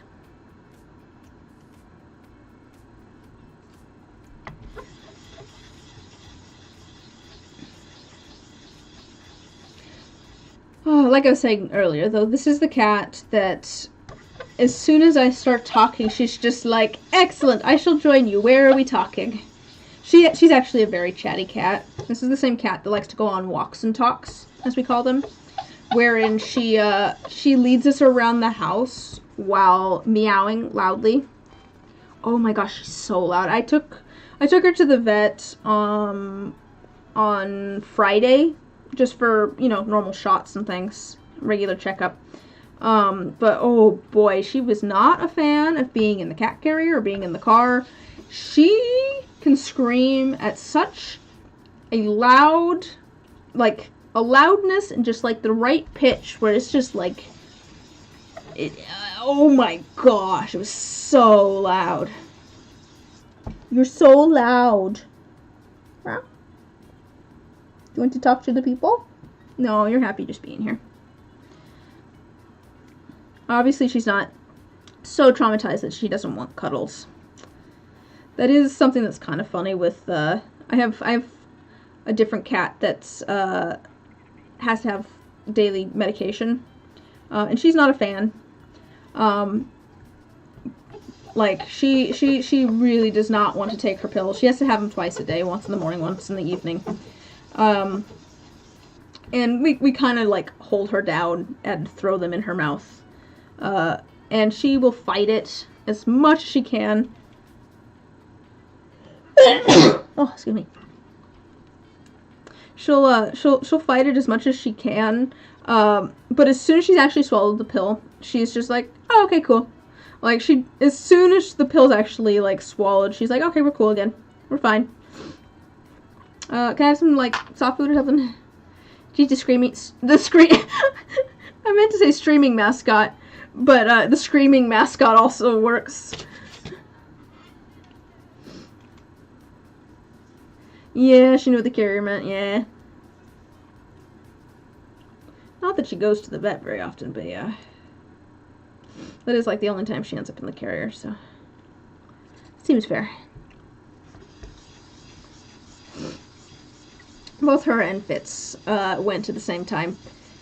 [SPEAKER 2] Oh, like I was saying earlier, though, this is the cat that as soon as I start talking, she's just like, excellent, I shall join you. Where are we talking? She's actually a very chatty cat. This is the same cat that likes to go on walks and talks, as we call them, wherein she leads us around the house while meowing loudly. Oh my gosh, she's so loud. I took her to the vet on Friday, just for, you know, normal shots and things, regular checkup. But oh boy, she was not a fan of being in the cat carrier or being in the car. She can scream at such a loud, like, a loudness and just like the right pitch where it's just like, oh my gosh, it was so loud. You're so loud. Huh? Do you want to talk to the people? No, you're happy just being here. Obviously, she's not so traumatized that she doesn't want cuddles. That is something that's kind of funny with, I have a different cat that's, has to have daily medication, and she's not a fan. Like, she really does not want to take her pills. She has to have them twice a day, once in the morning, once in the evening. And we kind of, like, hold her down and throw them in her mouth. And she will fight it as much as she can. Oh, excuse me. She'll fight it as much as she can. But as soon as she's actually swallowed the pill, she's just like, oh, okay, cool. Like, as soon as the pill's actually, like, swallowed, she's like, okay, we're cool again. We're fine. Can I have some, like, soft food or something? She's the screaming, I meant to say streaming mascot, but, the screaming mascot also works. Yeah, she knew what the carrier meant, yeah. Not that she goes to the vet very often, but yeah. That is, like, the only time she ends up in the carrier, so. Seems fair. Both her and Fitz went at the same time,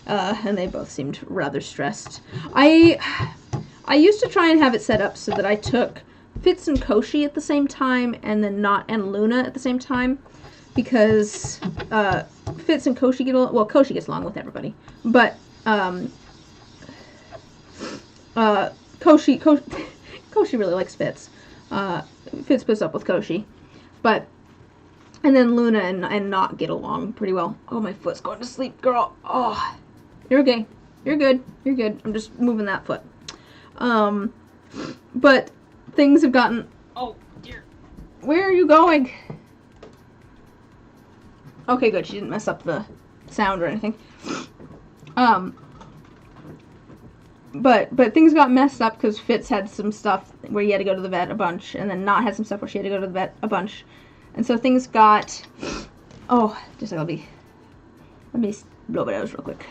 [SPEAKER 2] and they both seemed rather stressed. I used to try and have it set up so that I took Fitz and Koshi at the same time, and then and Luna at the same time, because Fitz and Koshi get along. Well, Koshi gets along with everybody, but Koshi really likes Fitz. Fitz puts up with Koshi, but. And then Luna and Not get along pretty well. Oh, my foot's going to sleep, girl. Oh, you're okay. You're good. You're good. I'm just moving that foot. But things have gotten... Oh, dear. Where are you going? Okay, good. She didn't mess up the sound or anything. But things got messed up because Fitz had some stuff where he had to go to the vet a bunch. And then Not had some stuff where she had to go to the vet a bunch. And so things got, oh, just like let me blow my nose real quick.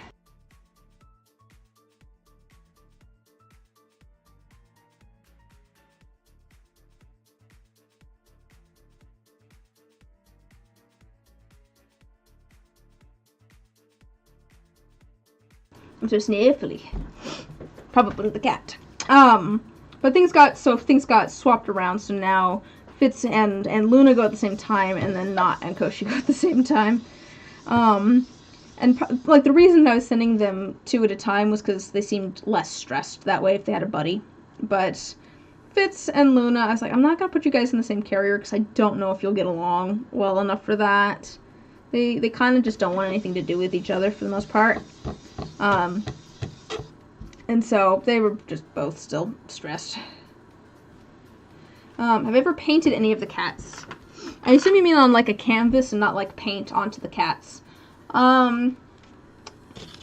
[SPEAKER 2] I'm so sniffly. Probably the cat. But things got swapped around, so now Fitz and Luna go at the same time, and then Not and Koshi go at the same time. Like, the reason I was sending them two at a time was because they seemed less stressed that way if they had a buddy. But Fitz and Luna, I was like, I'm not going to put you guys in the same carrier because I don't know if you'll get along well enough for that. They kind of just don't want anything to do with each other for the most part. And so they were just both still stressed. Have I ever painted any of the cats? I assume you mean on, like, a canvas and not, like, paint onto the cats. Have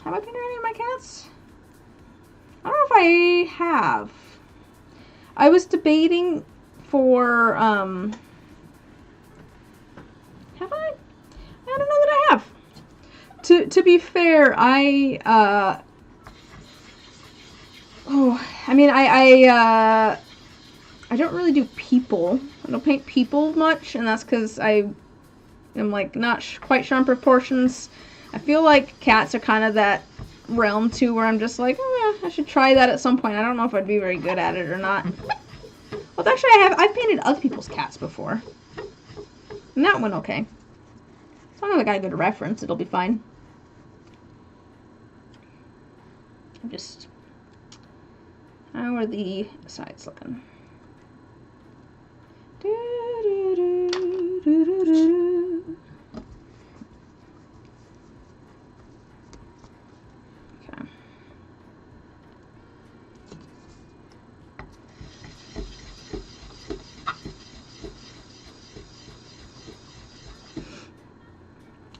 [SPEAKER 2] I painted any of my cats? I don't know if I have. I was debating for, have I? I don't know that I have. To be fair, I don't really do people. I don't paint people much, and that's because I am, like, not quite sure on proportions. I feel like cats are kind of that realm too, where I'm just like, I should try that at some point. I don't know if I'd be very good at it or not. Well, actually, I've painted other people's cats before, and that went okay. As long as I got a good reference, it'll be fine. How are the sides looking? Okay.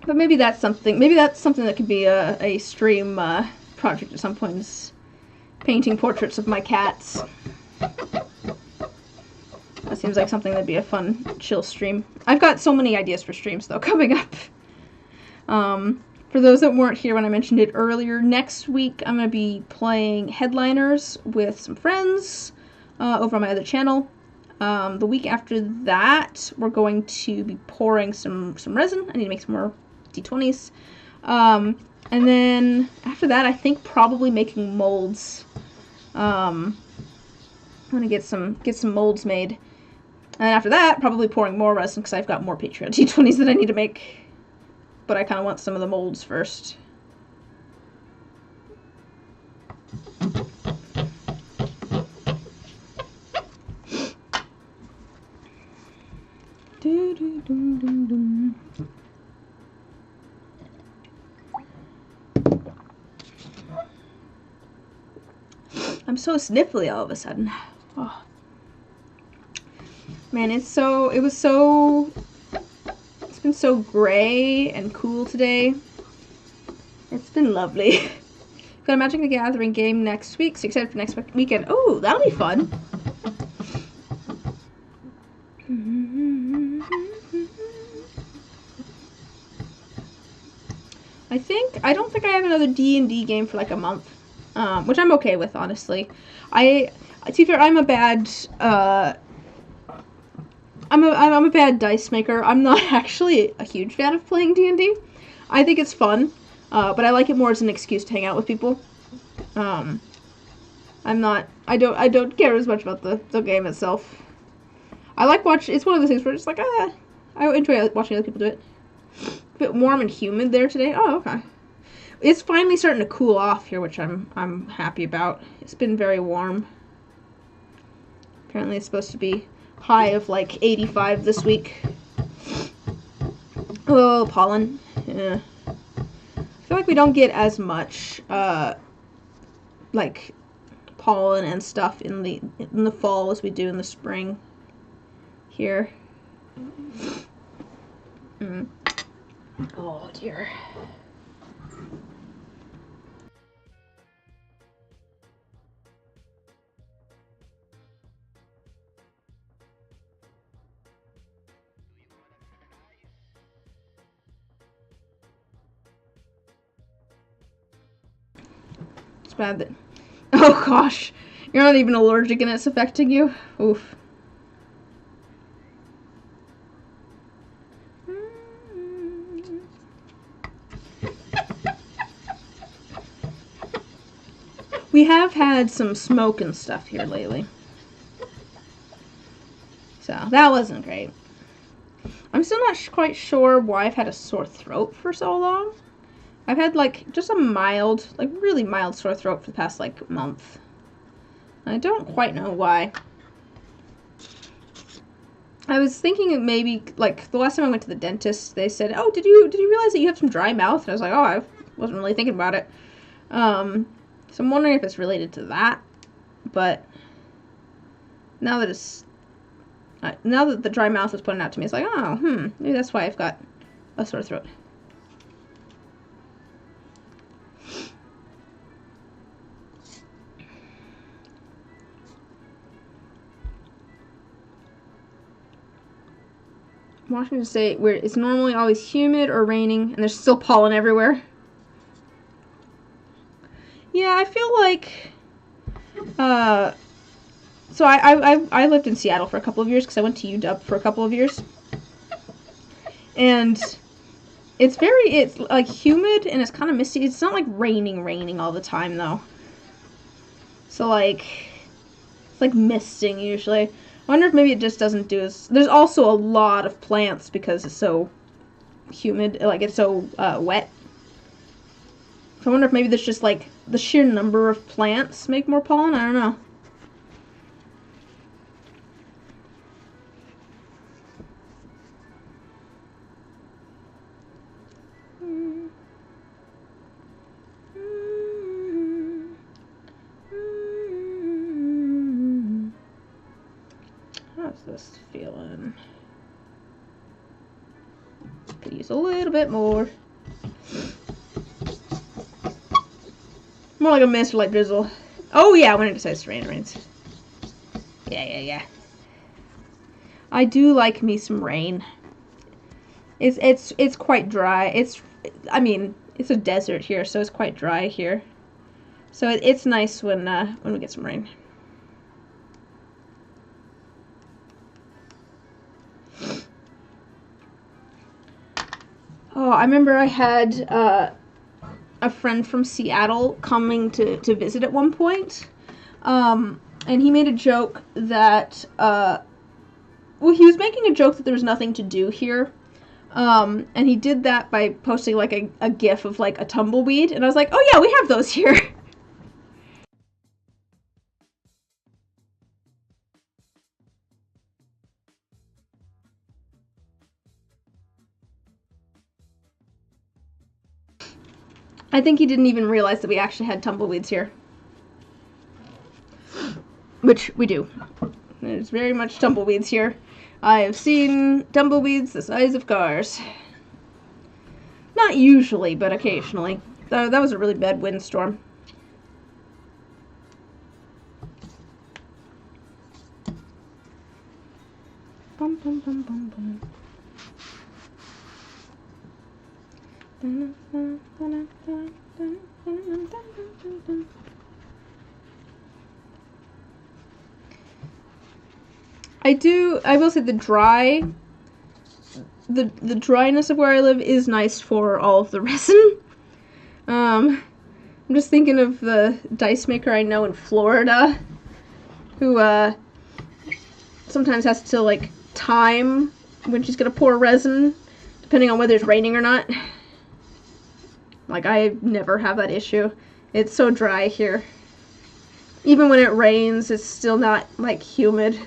[SPEAKER 2] But maybe that's something. Maybe that's something that could be a stream project at some point. Is painting portraits of my cats. That seems like something that'd be a fun, chill stream. I've got so many ideas for streams, though, coming up. For those that weren't here when I mentioned it earlier, next week I'm going to be playing Headliners with some friends over on my other channel. The week after that, we're going to be pouring some resin. I need to make some more D20s. And then after that, I think probably making molds. I'm gonna get some molds made, and after that, probably pouring more resin because I've got more Patreon D20s that I need to make. But I kind of want some of the molds first. I'm so sniffly all of a sudden. Oh. Man, it's been so gray and cool today. It's been lovely. Got a Magic the Gathering game next week, so excited for next weekend. Oh, that'll be fun. I don't think I have another D&D game for like a month. Which I'm okay with, honestly. To be fair, I'm a bad dice maker. I'm not actually a huge fan of playing D&D. I think it's fun, but I like it more as an excuse to hang out with people. I don't care as much about the game itself. I like it's one of those things where it's like, I enjoy watching other people do it. A bit warm and humid there today. Oh, okay. It's finally starting to cool off here, which I'm happy about. It's been very warm. Apparently it's supposed to be high of like 85 this week. Oh, pollen. Yeah. I feel like we don't get as much like pollen and stuff in the fall as we do in the spring here. Oh dear. It's bad that... Oh gosh, you're not even allergic and it's affecting you? Oof. We have had some smoke and stuff here lately. So, that wasn't great. I'm still not quite sure why I've had a sore throat for so long. I've had, like, just a mild, like, really mild sore throat for the past, like, month. I don't quite know why. I was thinking maybe, like, the last time I went to the dentist, they said, oh, did you realize that you have some dry mouth? And I was like, oh, I wasn't really thinking about it. So I'm wondering if it's related to that, but now that the dry mouth was pointed out to me, it's like, oh, maybe that's why I've got a sore throat. Washington State, where it's normally always humid or raining, and there's still pollen everywhere. Yeah, I feel like, so I lived in Seattle for a couple of years because I went to UW for a couple of years. And It's like humid and it's kind of misty. It's not like raining all the time though. So like, it's like misting usually. I wonder if maybe it just doesn't do as. There's also a lot of plants because it's so humid, like it's so wet. So I wonder if maybe there's just like the sheer number of plants make more pollen. I don't know. How's this feeling? Could use a little bit more. More like a mist or like drizzle. Oh yeah, when it decides to rain, it rains. Yeah. I do like me some rain. It's quite dry. I mean, it's a desert here, so it's quite dry here. So it's nice when we get some rain. Oh, I remember I had a friend from Seattle coming to visit at one point. And he made a joke that, well, he was making a joke that there was nothing to do here. And he did that by posting like a gif of like a tumbleweed. And I was like, oh yeah, we have those here. I think he didn't even realize that we actually had tumbleweeds here. Which we do. There's very much tumbleweeds here. I have seen tumbleweeds the size of cars. Not usually, but occasionally. That was a really bad windstorm. Bum, bum, bum, bum, bum. I will say the dryness of where I live is nice for all of the resin. I'm just thinking of the dice maker I know in Florida who sometimes has to like time when she's gonna pour resin depending on whether it's raining or not. Like, I never have that issue. It's so dry here. Even when it rains, it's still not like humid.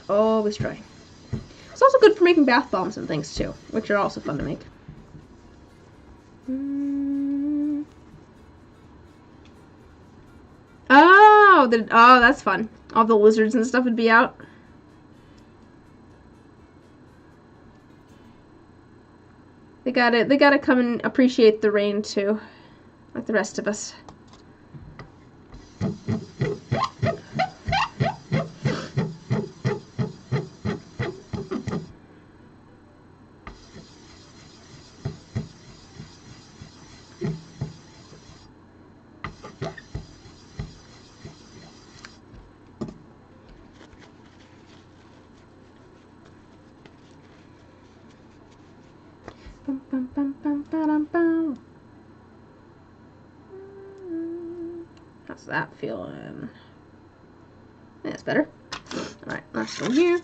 [SPEAKER 2] Always dry. It's also good for making bath bombs and things too, which are also fun to make. Oh, that's fun. All the lizards and stuff would be out. They gotta come and appreciate the rain too, like the rest of us. How's that feeling? Yeah, that's better. Alright, last one here.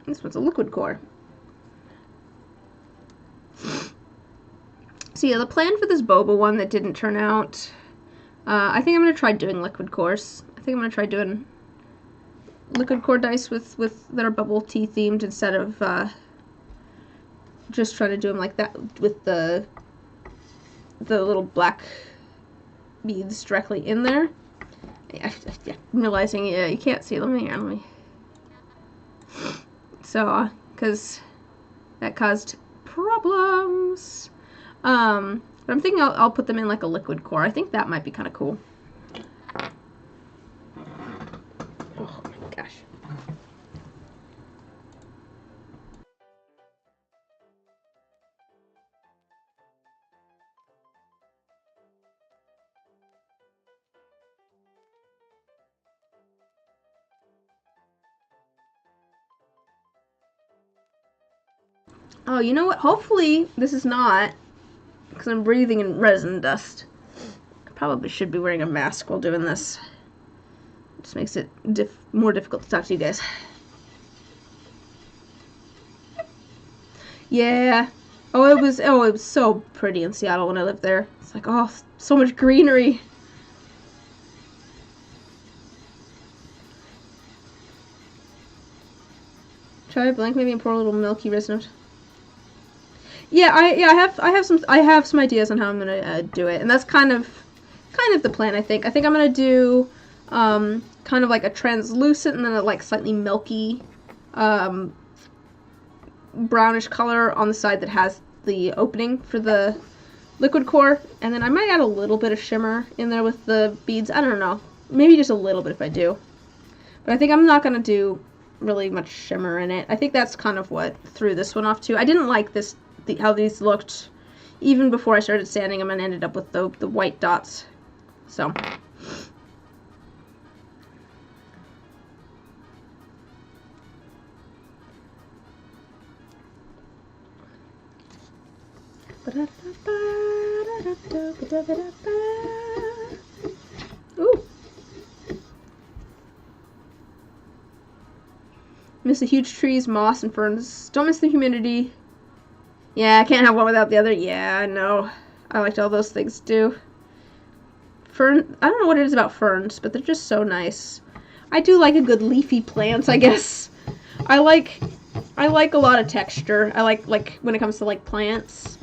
[SPEAKER 2] This one's a liquid core. So yeah, the plan for this boba one that didn't turn out, I think I'm going to try doing liquid cores. I think I'm going to try doing liquid core dice with that are bubble tea themed instead of just trying to do them like that with the little black beads directly in there. I'm realizing you can't see them. Let me. So, because that caused problems. But I'm thinking I'll put them in like a liquid core. I think that might be kind of cool. Oh my gosh. Oh, you know what? Hopefully this is not, because I'm breathing in resin dust. I probably should be wearing a mask while doing this. It just makes it more difficult to talk to you guys. Yeah. Oh, it was so pretty in Seattle when I lived there. It's like, oh, so much greenery. Try a blank maybe and pour a little milky resin. Yeah, I have some ideas on how I'm gonna do it, and that's kind of the plan. I think I'm gonna do kind of like a translucent and then a like slightly milky brownish color on the side that has the opening for the liquid core, and then I might add a little bit of shimmer in there with the beads. I don't know, maybe just a little bit if I do, but I think I'm not gonna do really much shimmer in it. I think that's kind of what threw this one off too. I didn't like this how these looked even before I started sanding them and ended up with the white dots. So ooh. Miss the huge trees, moss, and ferns. Don't miss the humidity. Yeah, I can't have one without the other. Yeah, I know. I liked all those things too. Fern, I don't know what it is about ferns, but they're just so nice. I do like a good leafy plants, I guess. I like a lot of texture. I like when it comes to like plants,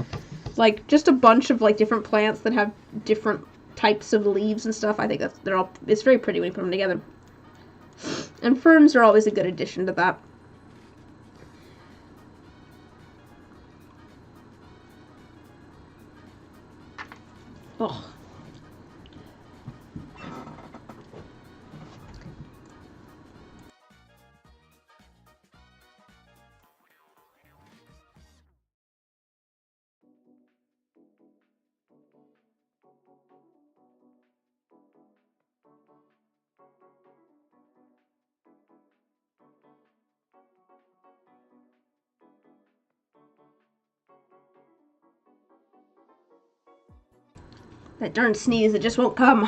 [SPEAKER 2] like just a bunch of like different plants that have different types of leaves and stuff. I think it's very pretty when you put them together. And ferns are always a good addition to that. Oh. That darn sneeze, it just won't come.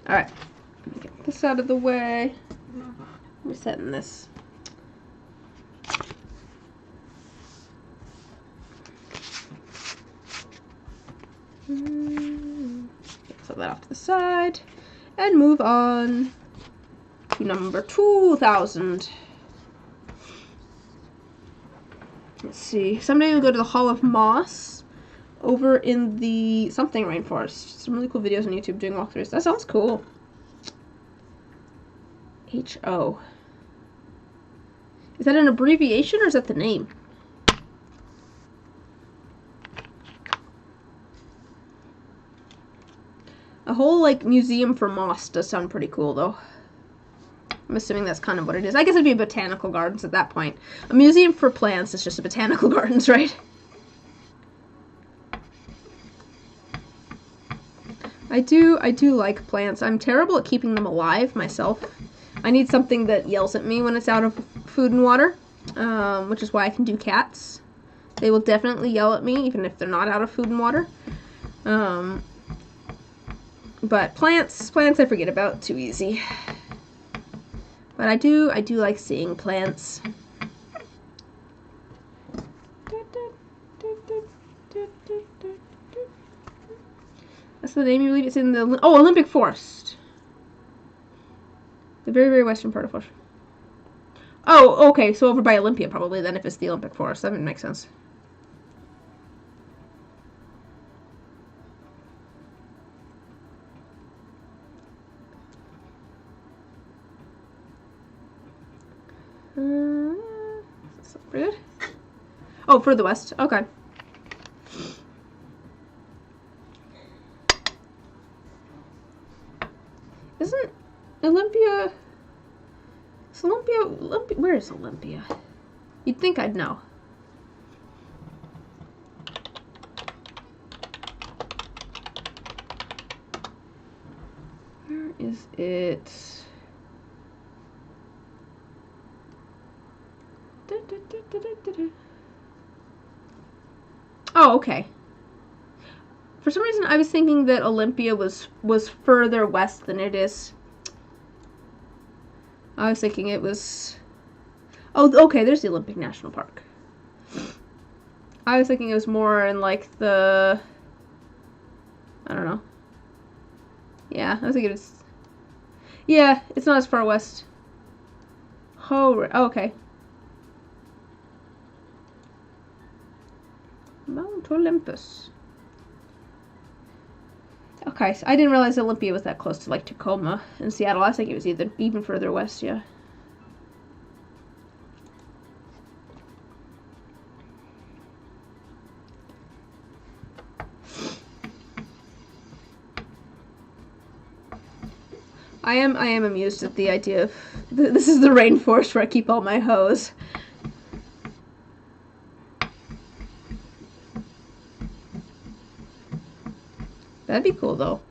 [SPEAKER 2] Alright, get this out of the way. We're setting this. Set that off to the side. And move on to number 2000. Let's see. Someday we'll go to the Hall of Moss over in the something rainforest. Some really cool videos on YouTube doing walkthroughs. That sounds cool. H-O. Is that an abbreviation or is that the name? A whole, like, museum for moss does sound pretty cool, though. I'm assuming that's kind of what it is. I guess it'd be botanical gardens at that point. A museum for plants is just a botanical gardens, right? I do like plants. I'm terrible at keeping them alive myself. I need something that yells at me when it's out of food and water, which is why I can do cats. They will definitely yell at me even if they're not out of food and water. But plants I forget about too easy. But I do like seeing plants. That's the name you believe it's in the Olympic Forest. The very, very western part of Forest. Oh, okay, so over by Olympia probably then if it's the Olympic Forest. That would make sense. That's pretty good. Oh, further west. Okay. Isn't Olympia... Is Olympia... Where is Olympia? You'd think I'd know. Where is it? Oh, okay. For some reason, I was thinking that Olympia was further west than it is. I was thinking it was... Oh, okay, there's the Olympic National Park. I was thinking it was more in, like, the... I don't know. Yeah, I was thinking it's... Yeah, it's not as far west. Oh, okay. Mount Olympus. Okay, so I didn't realize Olympia was that close to, like, Tacoma in Seattle. I was thinking it was even further west, yeah. I am amused at the idea of this is the rainforest where I keep all my hose. That'd be cool, though.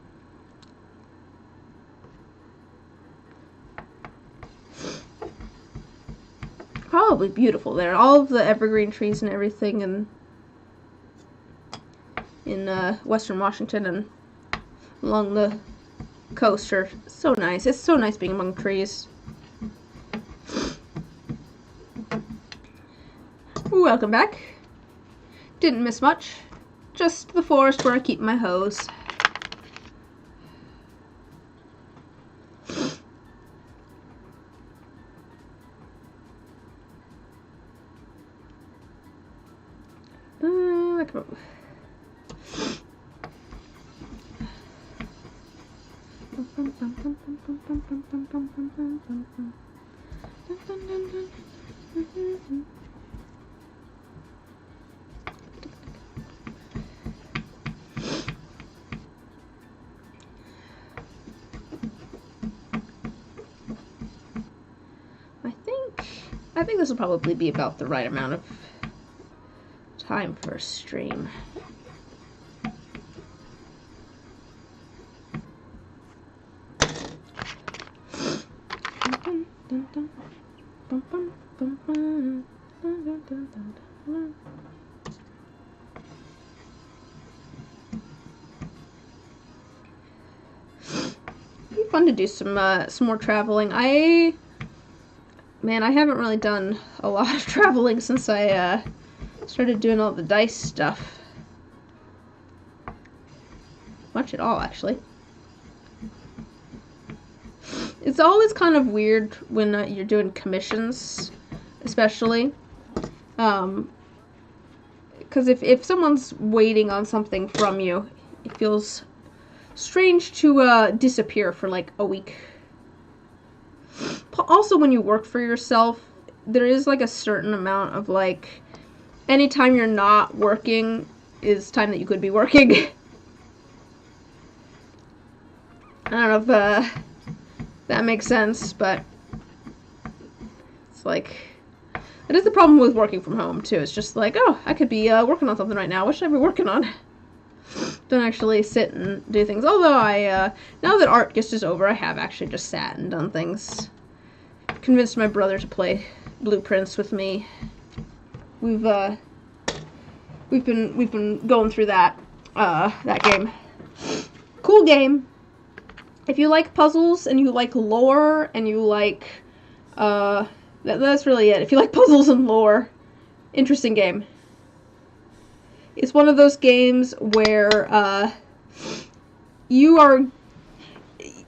[SPEAKER 2] Probably beautiful there. All of the evergreen trees and everything in Western Washington and along the coast are so nice. It's so nice being among trees. Welcome back. Didn't miss much. Just the forest where I keep my hose. I think this will probably be about the right amount of time for a stream. It'd be fun to do some more traveling. Man, I haven't really done a lot of traveling since I started doing all the dice stuff. Much at all, actually. It's always kind of weird when you're doing commissions, especially. Because if someone's waiting on something from you, it feels strange to disappear for like a week. Also, when you work for yourself, there is like a certain amount of like, anytime you're not working is time that you could be working. I don't know if that makes sense, but it's like, it is the problem with working from home too. It's just like, oh, I could be working on something right now. What should I be working on? Don't actually sit and do things. Although now that ArcGIST is over, I have actually just sat and done things. Convinced my brother to play Blueprints with me. We've been going through that game. Cool game. If you like puzzles and you like lore and you like that's really it. If you like puzzles and lore, interesting game. It's one of those games where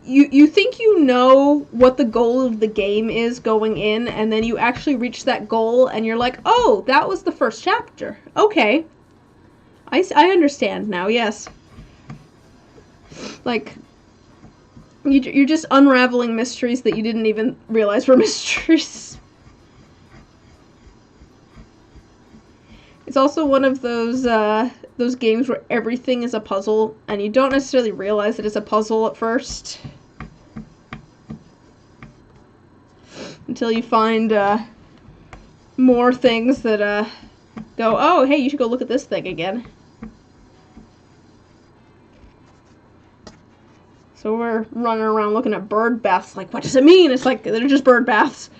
[SPEAKER 2] you think you know what the goal of the game is going in, and then you actually reach that goal, and you're like, oh, that was the first chapter. Okay. I understand now, yes. Like, you're just unraveling mysteries that you didn't even realize were mysteries. It's also one of those games where everything is a puzzle, and you don't necessarily realize that it's a puzzle at first. Until you find more things that go, oh, hey, you should go look at this thing again. So we're running around looking at bird baths, like, what does it mean? It's like, they're just bird baths.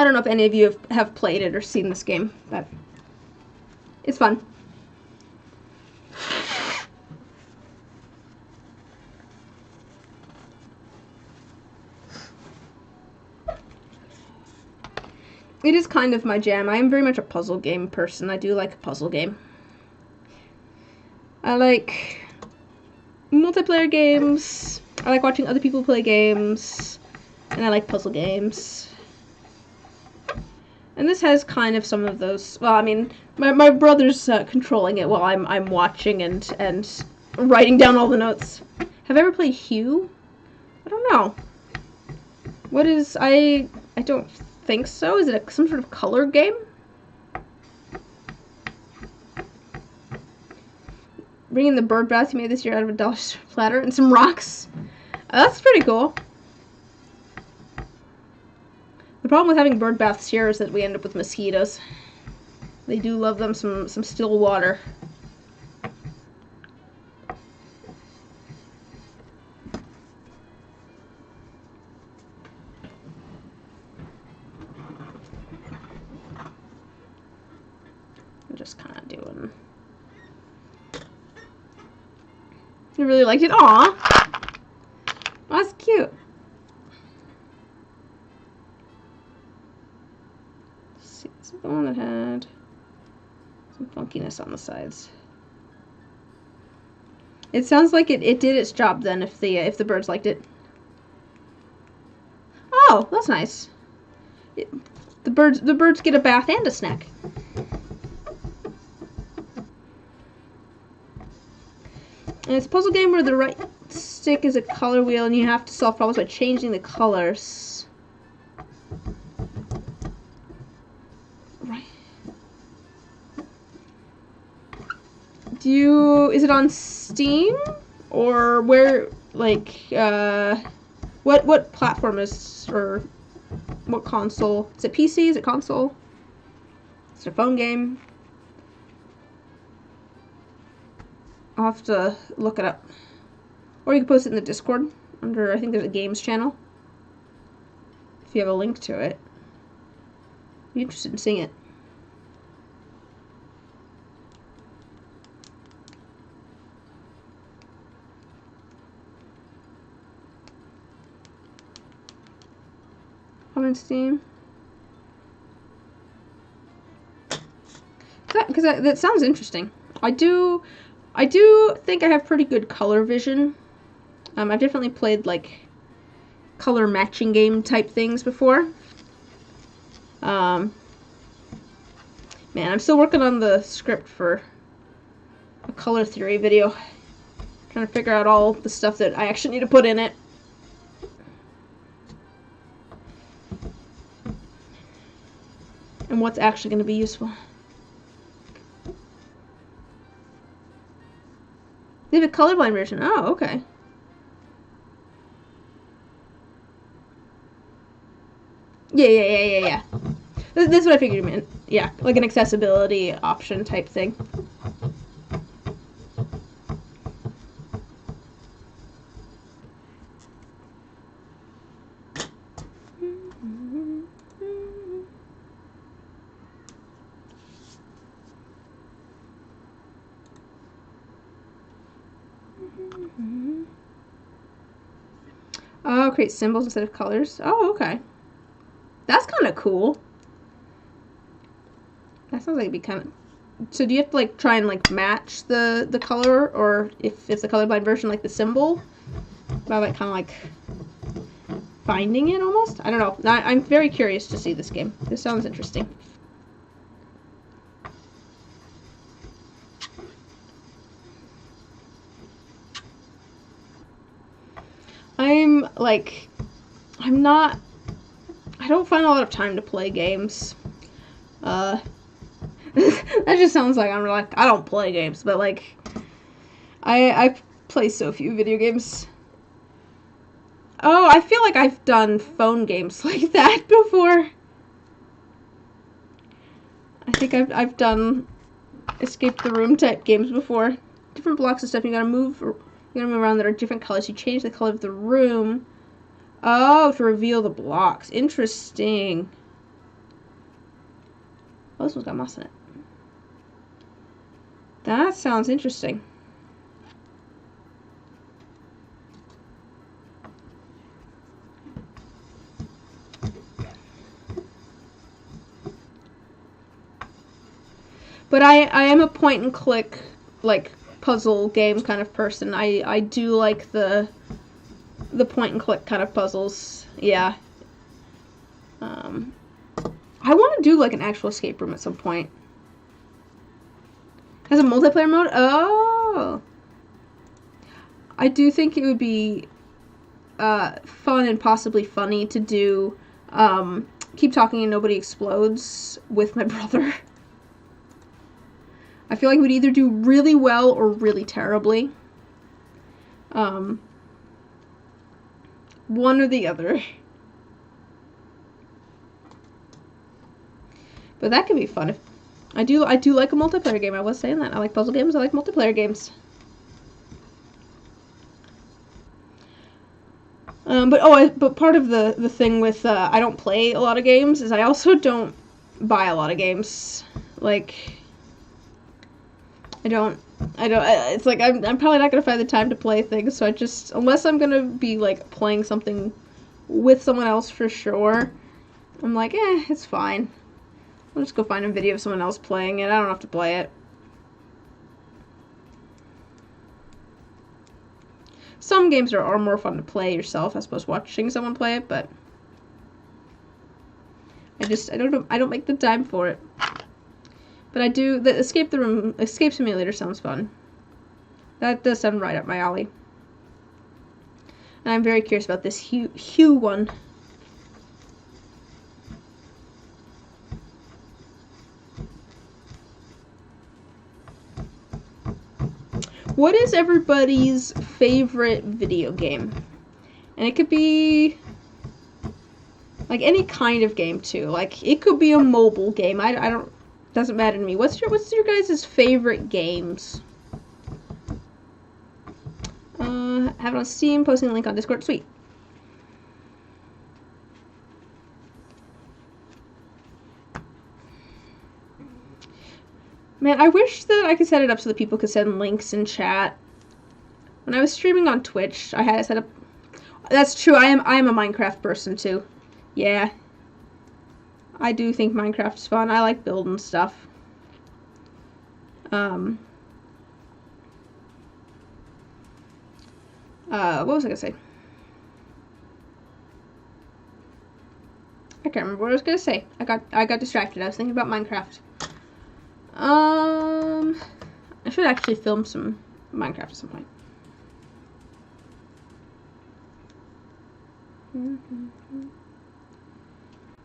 [SPEAKER 2] I don't know if any of you have played it or seen this game, but it's fun. It is kind of my jam. I am very much a puzzle game person. I do like a puzzle game. I like multiplayer games. I like watching other people play games. And I like puzzle games. And this has kind of some of those. Well, I mean, my brother's controlling it while I'm watching and writing down all the notes. Have I ever played Hue? I don't know. What is... I don't think so. Is it some sort of color game? Bringing the bird bath you made this year out of a dollar platter and some rocks. That's pretty cool. The problem with having bird baths here is that we end up with mosquitoes. They do love them some still water. I'm just kind of doing... I really liked it. Aww! Oh, that's cute. Let's see, it's the one that had some funkiness on the sides. It sounds like it did its job then if the birds liked it. Oh, that's nice. The birds get a bath and a snack. And it's a puzzle game where the right stick is a color wheel and you have to solve problems by changing the colors. Right. Is it on Steam? Or where, like, what platform is, or what console? Is it PC? Is it console? Is it a phone game? I'll have to look it up. Or you can post it in the Discord under, I think there's a games channel. If you have a link to it. I'd be interested in seeing it. On Steam. Because that sounds interesting. I do think I have pretty good color vision. I've definitely played, like, color matching game type things before. Man, I'm still working on the script for a color theory video. Trying to figure out all the stuff that I actually need to put in it. And what's actually going to be useful. They have a colorblind version. Oh, okay. Yeah. That's what I figured you meant. Yeah, like an accessibility option type thing. Oh, create symbols instead of colors. Oh, okay. That's kind of cool. That sounds like it'd be kind of... So do you have to, like, try and, like, match the color? Or if it's the colorblind version, like, the symbol? By, like, kind of, like, finding it, almost? I don't know. I'm very curious to see this game. This sounds interesting. I don't find a lot of time to play games. That just sounds like I'm like, I don't play games, but like, I play so few video games. Oh, I feel like I've done phone games like that before. I think I've done escape the room type games before. Different blocks of stuff, you gotta move around that are different colors. You change the color of the room. Oh, to reveal the blocks. Interesting. Oh, this one's got moss in it. That sounds interesting. But I am a point and click, like, puzzle game kind of person. I do like the point and click kind of puzzles. Yeah. I want to do, like, an actual escape room at some point. Has a multiplayer mode? Oh! I do think it would be fun and possibly funny to do Keep Talking and Nobody Explodes with my brother. I feel like we'd either do really well or really terribly. One or the other. But that could be fun. I do like a multiplayer game. I was saying that. I like puzzle games. I like multiplayer games. But part of the thing with I don't play a lot of games is I also don't buy a lot of games. Like, I don't, it's like, I'm probably not gonna find the time to play things, so I just, unless I'm gonna be, like, playing something with someone else for sure, I'm like, it's fine. I'll just go find a video of someone else playing it, I don't have to play it. Some games are more fun to play yourself, I suppose, watching someone play it, but I don't make the time for it. But I do, the Escape Simulator sounds fun. That does sound right up my alley. And I'm very curious about this Hue one. What is everybody's favorite video game? And it could be like any kind of game too. Like, it could be a mobile game. I don't, doesn't matter to me. What's your guys' favorite games? Have it on Steam, posting a link on Discord. Sweet. Man, I wish that I could set it up so that people could send links in chat. When I was streaming on Twitch, I had it set up. That's true. I am a Minecraft person too. Yeah. I do think Minecraft's fun. I like building stuff. What was I gonna say? I can't remember what I was gonna say. I got distracted. I was thinking about Minecraft. I should actually film some Minecraft at some point.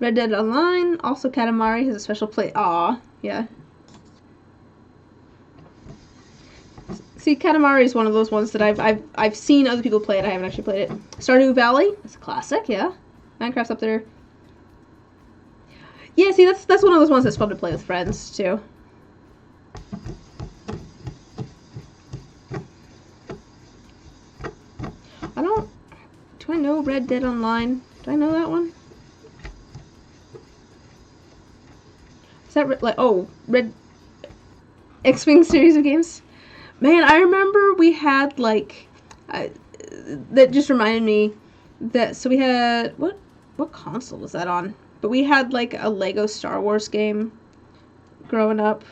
[SPEAKER 2] Red Dead Online, also Katamari has a special play. Aw, yeah. See, Katamari is one of those ones that I've seen other people play it. I haven't actually played it. Stardew Valley, it's a classic, yeah. Minecraft's up there. Yeah, see, that's one of those ones that's fun to play with friends too. Do I know Red Dead Online? Do I know that one? Is that like, oh, Red X-Wing series of games? Man, I remember we had like that just reminded me that, so we had, what console was that on? But we had like a Lego Star Wars game growing up.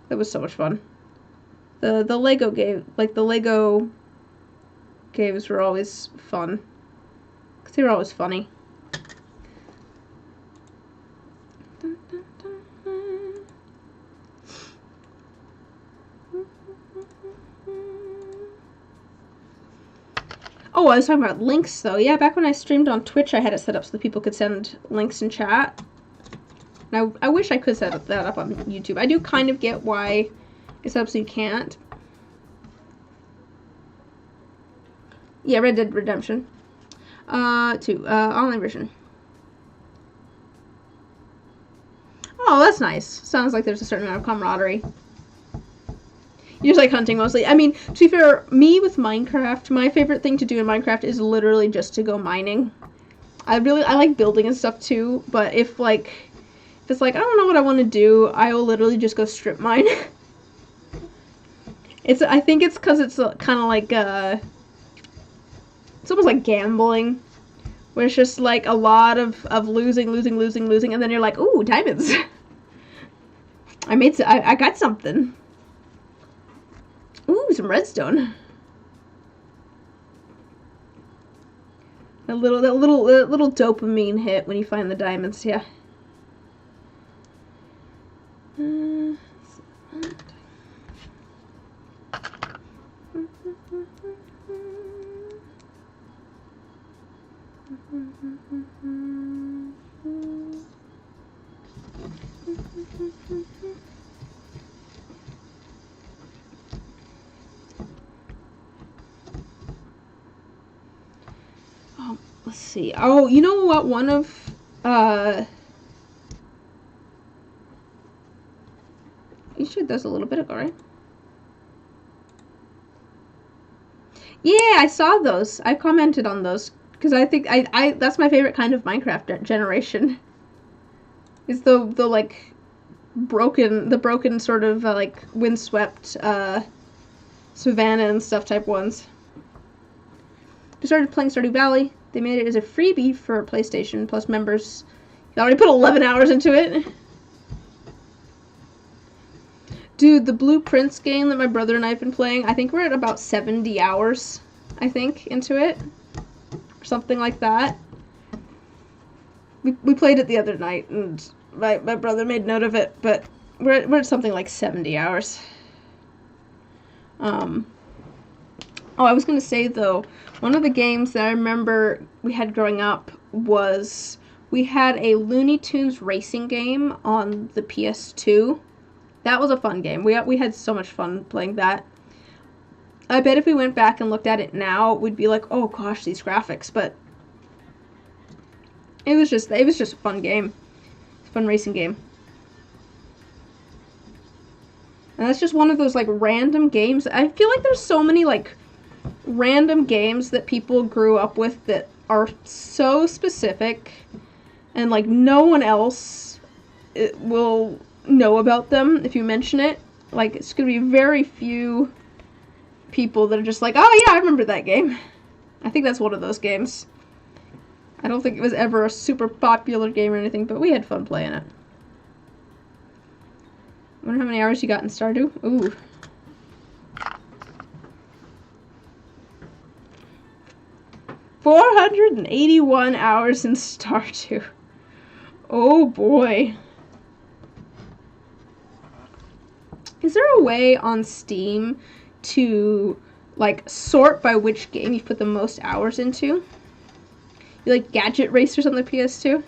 [SPEAKER 2] That was so much fun. The Lego game, like the Lego games were always fun. Cause they were always funny. Oh, I was talking about links, though. Yeah, back when I streamed on Twitch, I had it set up so that people could send links in chat. Now, I wish I could set that up on YouTube. I do kind of get why it's set up so you can't. Yeah, Red Dead Redemption 2, online version. Oh, that's nice. Sounds like there's a certain amount of camaraderie. You just like hunting mostly. I mean, to be fair, me with Minecraft, my favorite thing to do in Minecraft is literally just to go mining. I like building and stuff too, but if if it's like, I don't know what I want to do, I will literally just go strip mine. I think it's because it's kind of like, it's almost like gambling, where it's just like a lot of losing, and then you're like, ooh, diamonds. I got something. Ooh, some redstone. That little dopamine hit when you find the diamonds, yeah. Let's see. Oh, you know what? One of, you shared those a little bit ago, right? Yeah, I saw those. I commented on those because I think I that's my favorite kind of Minecraft generation. Is the like broken sort of like windswept savannah and stuff type ones. We started playing Stardew Valley. They made it as a freebie for PlayStation Plus members. You already put 11 hours into it. Dude, the Blueprints game that my brother and I have been playing, I think we're at about 70 hours, I think, into it. Or something like that. We played it the other night, and my brother made note of it, but we're at something like 70 hours. Oh, I was gonna say, though, one of the games that I remember we had growing up was we had a Looney Tunes racing game on the PS2. That was a fun game. We had so much fun playing that. I bet if we went back and looked at it now, we'd be like, oh gosh, these graphics, but it was just a fun game. Fun racing game. And that's just one of those like random games. I feel like there's so many like random games that people grew up with that are so specific and like no one else will know about them if you mention it. Like, it's gonna be very few people that are just like, oh yeah, I remember that game. I think that's one of those games. I don't think it was ever a super popular game or anything, but we had fun playing it. I wonder how many hours you got in Stardew? Ooh. $481 hours in Stardew. Oh boy. Is there a way on Steam to, like, sort by which game you put the most hours into? You like Gadget Racers on the PS2?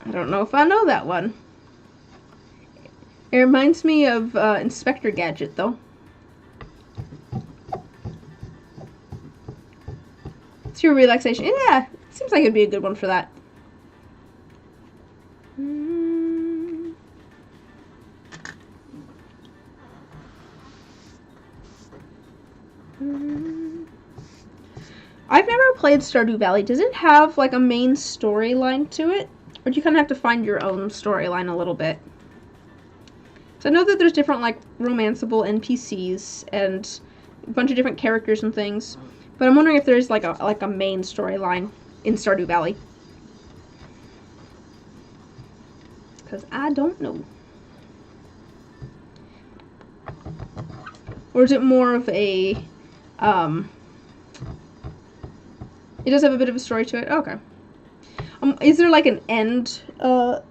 [SPEAKER 2] I don't know if I know that one. It reminds me of Inspector Gadget, though. It's your relaxation. Yeah, seems like it'd be a good one for that. I've never played Stardew Valley. Does it have like a main storyline to it? Or do you kind of have to find your own storyline a little bit? So I know that there's different like romanceable NPCs and a bunch of different characters and things. But I'm wondering if there's like a main storyline in Stardew Valley. Because I don't know. Or is it more of a, it does have a bit of a story to it? Okay. Is there like an end goal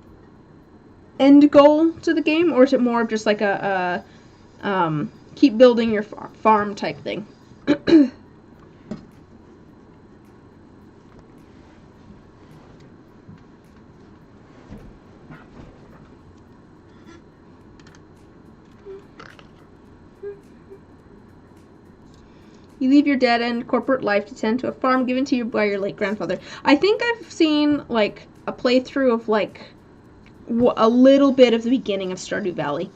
[SPEAKER 2] to the game? Or is it more of just like a keep building your farm type thing? You leave your dead-end corporate life to tend to a farm given to you by your late grandfather. I think I've seen, like, a playthrough of, like, a little bit of the beginning of Stardew Valley.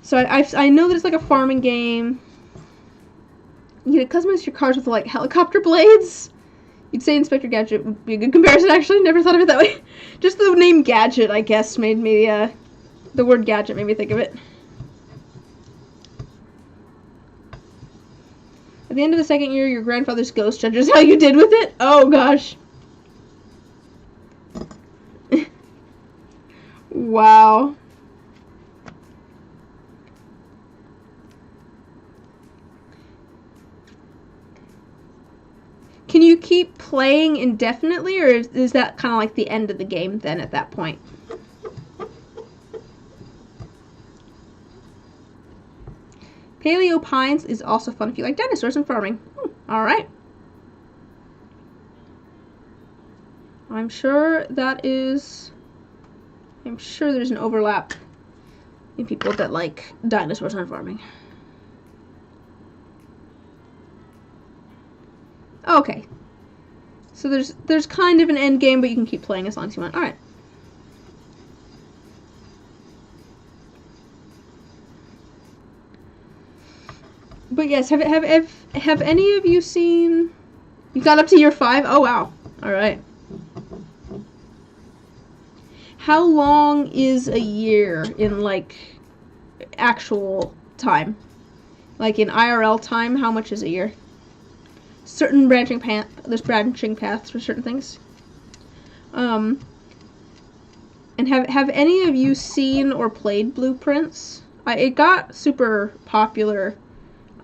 [SPEAKER 2] So I know that it's, like, a farming game. You can customize your cars with, like, helicopter blades. You'd say Inspector Gadget would be a good comparison, actually. Never thought of it that way. Just the name Gadget, I guess, made me, the word Gadget made me think of it. At the end of the second year, your grandfather's ghost judges how you did with it? Oh, gosh. Wow. Can you keep playing indefinitely, or is that kind of like the end of the game then at that point? Paleo Pines is also fun if you like dinosaurs and farming. Alright. I'm sure there's an overlap in people that like dinosaurs and farming. Okay. So there's kind of an end game, but you can keep playing as long as you want. Alright. But yes, have any of you seen... You got up to year 5? Oh, wow. Alright. How long is a year in, like, actual time? Like, in IRL time, how much is a year? Certain branching path... There's branching paths for certain things. And have any of you seen or played Blueprints? It got super popular...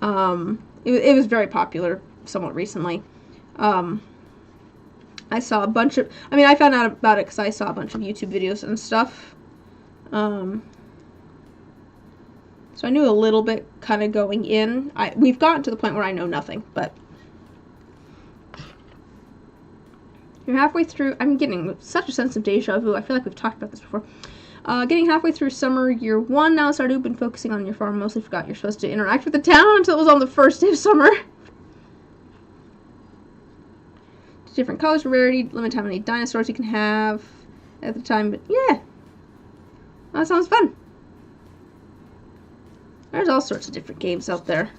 [SPEAKER 2] It was very popular somewhat recently. I saw a bunch of... I mean, I found out about it because I saw a bunch of YouTube videos and stuff. So I knew a little bit kind of going in. We've gotten to the point where I know nothing, but... You're halfway through... I'm getting such a sense of deja vu. I feel like we've talked about this before. Getting halfway through summer year 1 now. Started been focusing on your farm. Mostly forgot you're supposed to interact with the town until it was on the first day of summer. Different colors for rarity. Limit how many dinosaurs you can have at the time. But yeah, that sounds fun. There's all sorts of different games out there.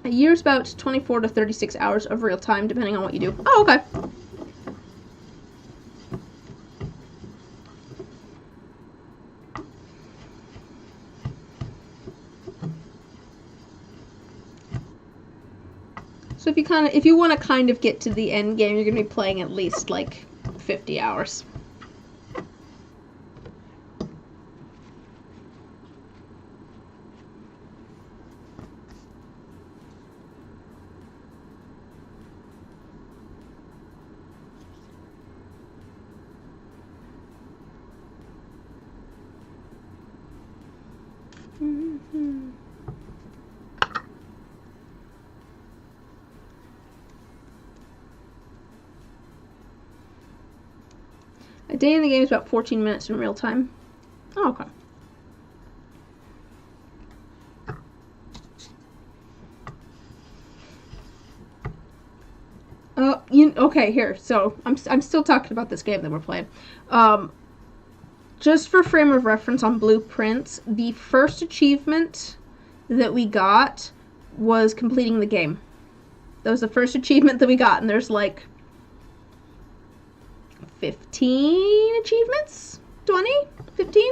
[SPEAKER 2] A year's about 24 to 36 hours of real time, depending on what you do. Oh, okay. So if you want to kind of get to the end game, you're going to be playing at least like 50 hours. A day in the game is about 14 minutes in real time. Oh, okay. Okay, here. So, I'm still talking about this game that we're playing. Just for frame of reference on Blueprints, the first achievement that we got was completing the game. That was the first achievement that we got, and there's like 15 achievements? 20? 15?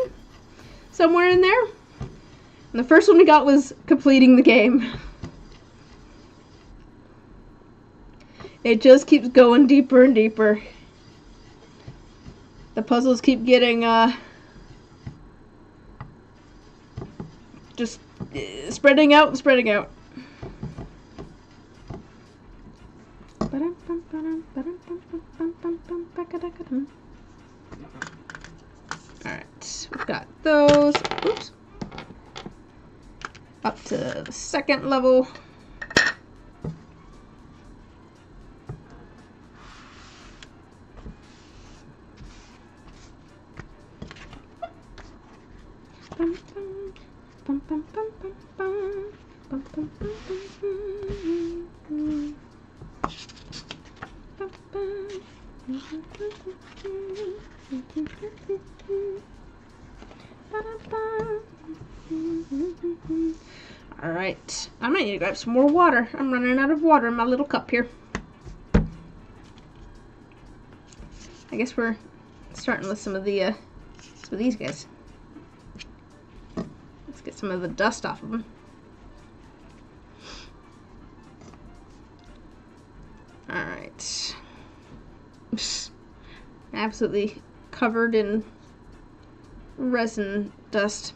[SPEAKER 2] Somewhere in there. And the first one we got was completing the game. It just keeps going deeper and deeper. The puzzles keep getting, just spreading out and spreading out. Alright, we've got those. Oops. Up to the second level. Alright. I might need to grab some more water. I'm running out of water in my little cup here. I guess we're starting with some of these guys. Let's get some of the dust off of them. Alright. Absolutely covered in resin dust.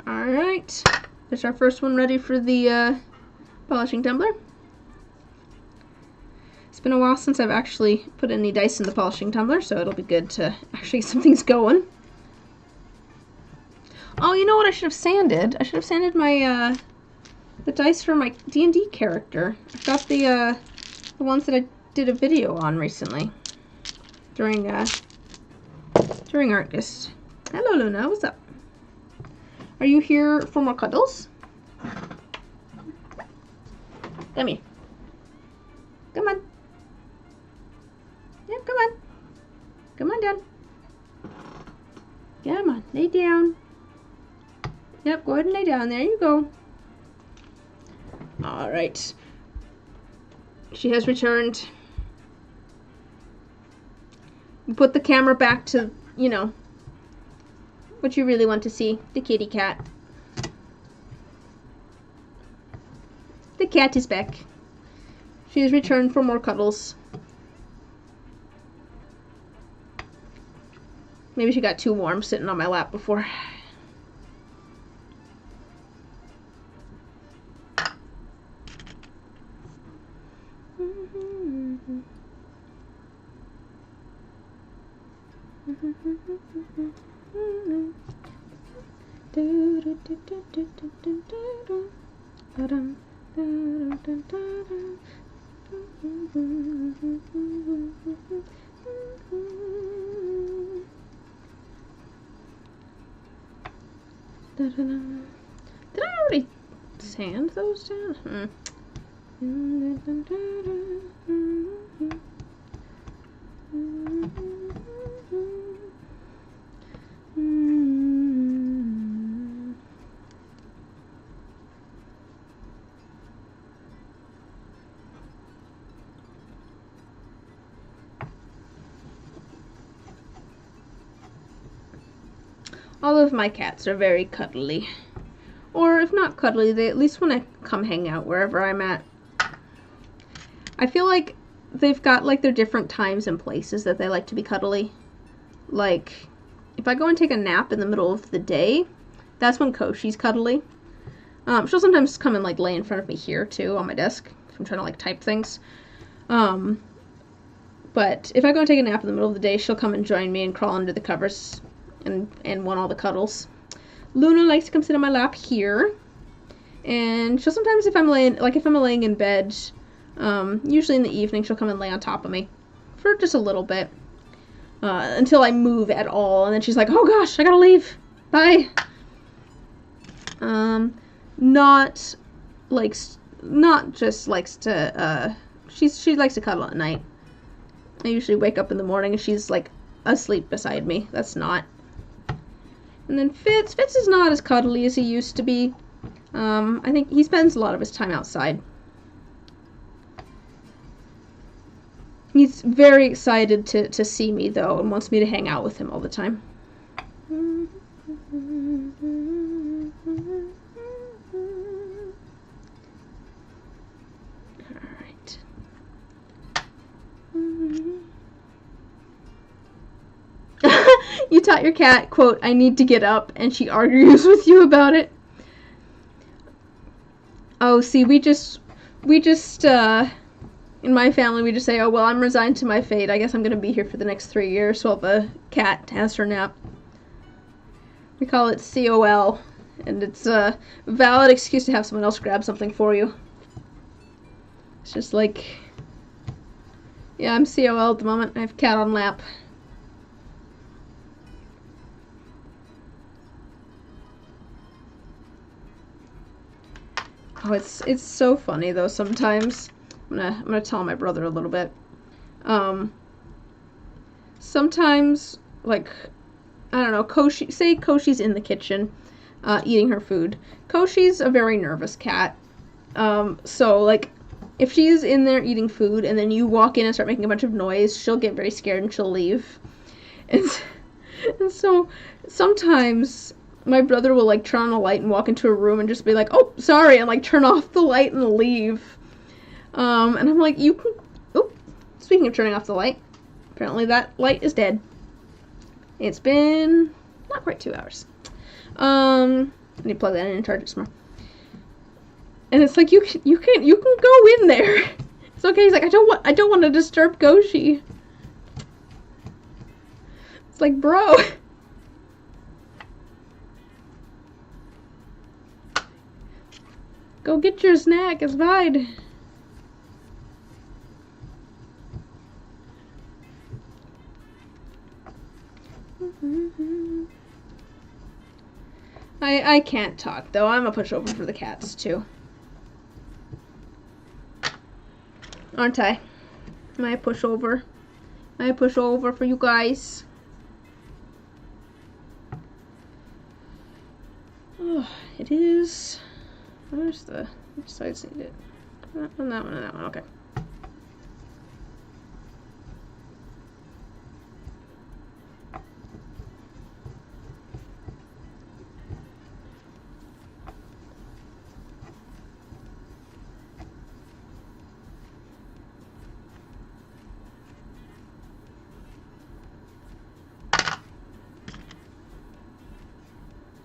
[SPEAKER 2] Alright, there's our first one ready for the polishing tumbler. It's been a while since I've actually put any dice in the polishing tumbler, so it'll be good to actually get some things going. Oh, you know what I should have sanded? I should have sanded my the dice for my D&D character. I've got the ones that I did a video on recently during Arctis. Hello, Luna. What's up? Are you here for more cuddles? Come here. Come on. Yep, come on. Come on down. Come on, lay down. Yep, go ahead and lay down. There you go. Alright. She has returned. Put the camera back to, you know, what you really want to see, the kitty cat. The cat is back. She has returned for more cuddles. Maybe she got too warm sitting on my lap before. Did I already sand those down? All of my cats are very cuddly. Or if not cuddly, they at least want to come hang out wherever I'm at. I feel like they've got like their different times and places that they like to be cuddly. Like, if I go and take a nap in the middle of the day, that's when Koshi's cuddly. She'll sometimes come and like lay in front of me here too on my desk if I'm trying to like type things. But if I go and take a nap in the middle of the day, she'll come and join me and crawl under the covers and want all the cuddles. Luna likes to come sit on my lap here, and she'll sometimes, if I'm laying in bed, usually in the evening, she'll come and lay on top of me for just a little bit, until I move at all, and then she's like, oh gosh, I gotta leave, bye. Not just likes to, she likes to cuddle at night. I usually wake up in the morning and she's like asleep beside me. That's not. And then Fitz is not as cuddly as he used to be. I think he spends a lot of his time outside. He's very excited to see me, though, and wants me to hang out with him all the time. Alright. You taught your cat, quote, I need to get up, and she argues with you about it. Oh, see, we just, in my family, we just say, oh, well, I'm resigned to my fate. I guess I'm going to be here for the next 3 years while the cat has her nap. We call it COL, and it's a valid excuse to have someone else grab something for you. It's just like, yeah, I'm COL at the moment. I have cat on lap. Oh, it's so funny though sometimes. I'm gonna tell my brother a little bit. Sometimes, like, I don't know, say Koshi's in the kitchen, eating her food. Koshi's a very nervous cat. So, like, if she's in there eating food and then you walk in and start making a bunch of noise, she'll get very scared and she'll leave. And so, sometimes my brother will, like, turn on a light and walk into a room and just be like, oh, sorry, and, like, turn off the light and leave. And I'm like, you can... Oh, speaking of turning off the light, apparently that light is dead. It's been not quite 2 hours. I need to plug that in and charge it some more. And it's like, you can go in there. It's okay. He's like, I don't want to disturb Koshi. It's like, bro. Go get your snack. It's fine. I can't talk though. I'm a pushover for the cats too. Aren't I? Am I a pushover? Am I a pushover for you guys? Oh, it is. Where's the which side's needed? That one, that one, and that one. Okay.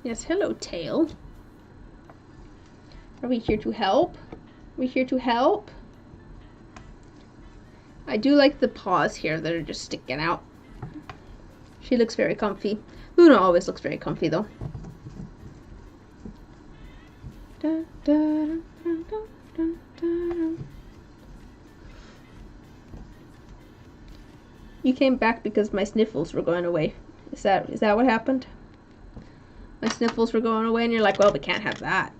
[SPEAKER 2] Yes, hello, Tail. Are we here to help? Are we here to help? I do like the paws here that are just sticking out. She looks very comfy. Luna always looks very comfy, though. You came back because my sniffles were going away. Is that what happened? My sniffles were going away and you're like, well, we can't have that.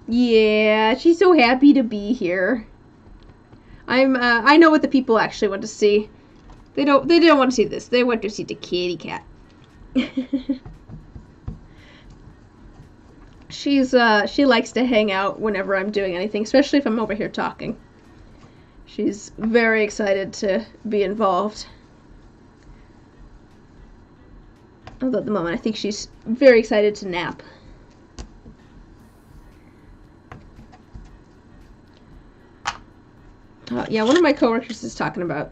[SPEAKER 2] Yeah, she's so happy to be here. I know what the people actually want to see. They don't want to see this. They want to see the kitty cat. She likes to hang out whenever I'm doing anything, especially if I'm over here talking. She's very excited to be involved. Although at the moment I think she's very excited to nap. Yeah, one of my coworkers was talking about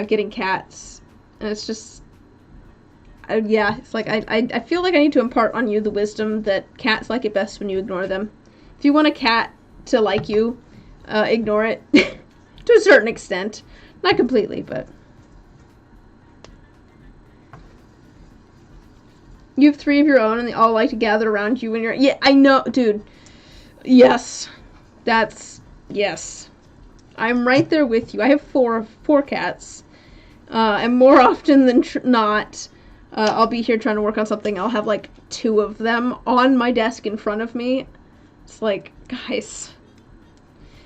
[SPEAKER 2] getting cats, and it's just, yeah, it's like I feel like I need to impart on you the wisdom that cats like it best when you ignore them. If you want a cat to like you, ignore it to a certain extent, not completely, but you have 3 of your own, and they all like to gather around you when you're. Yeah, I know, dude. Yes, yes. I'm right there with you. I have four cats, and more often than not, I'll be here trying to work on something. I'll have like 2 of them on my desk in front of me. It's like, guys.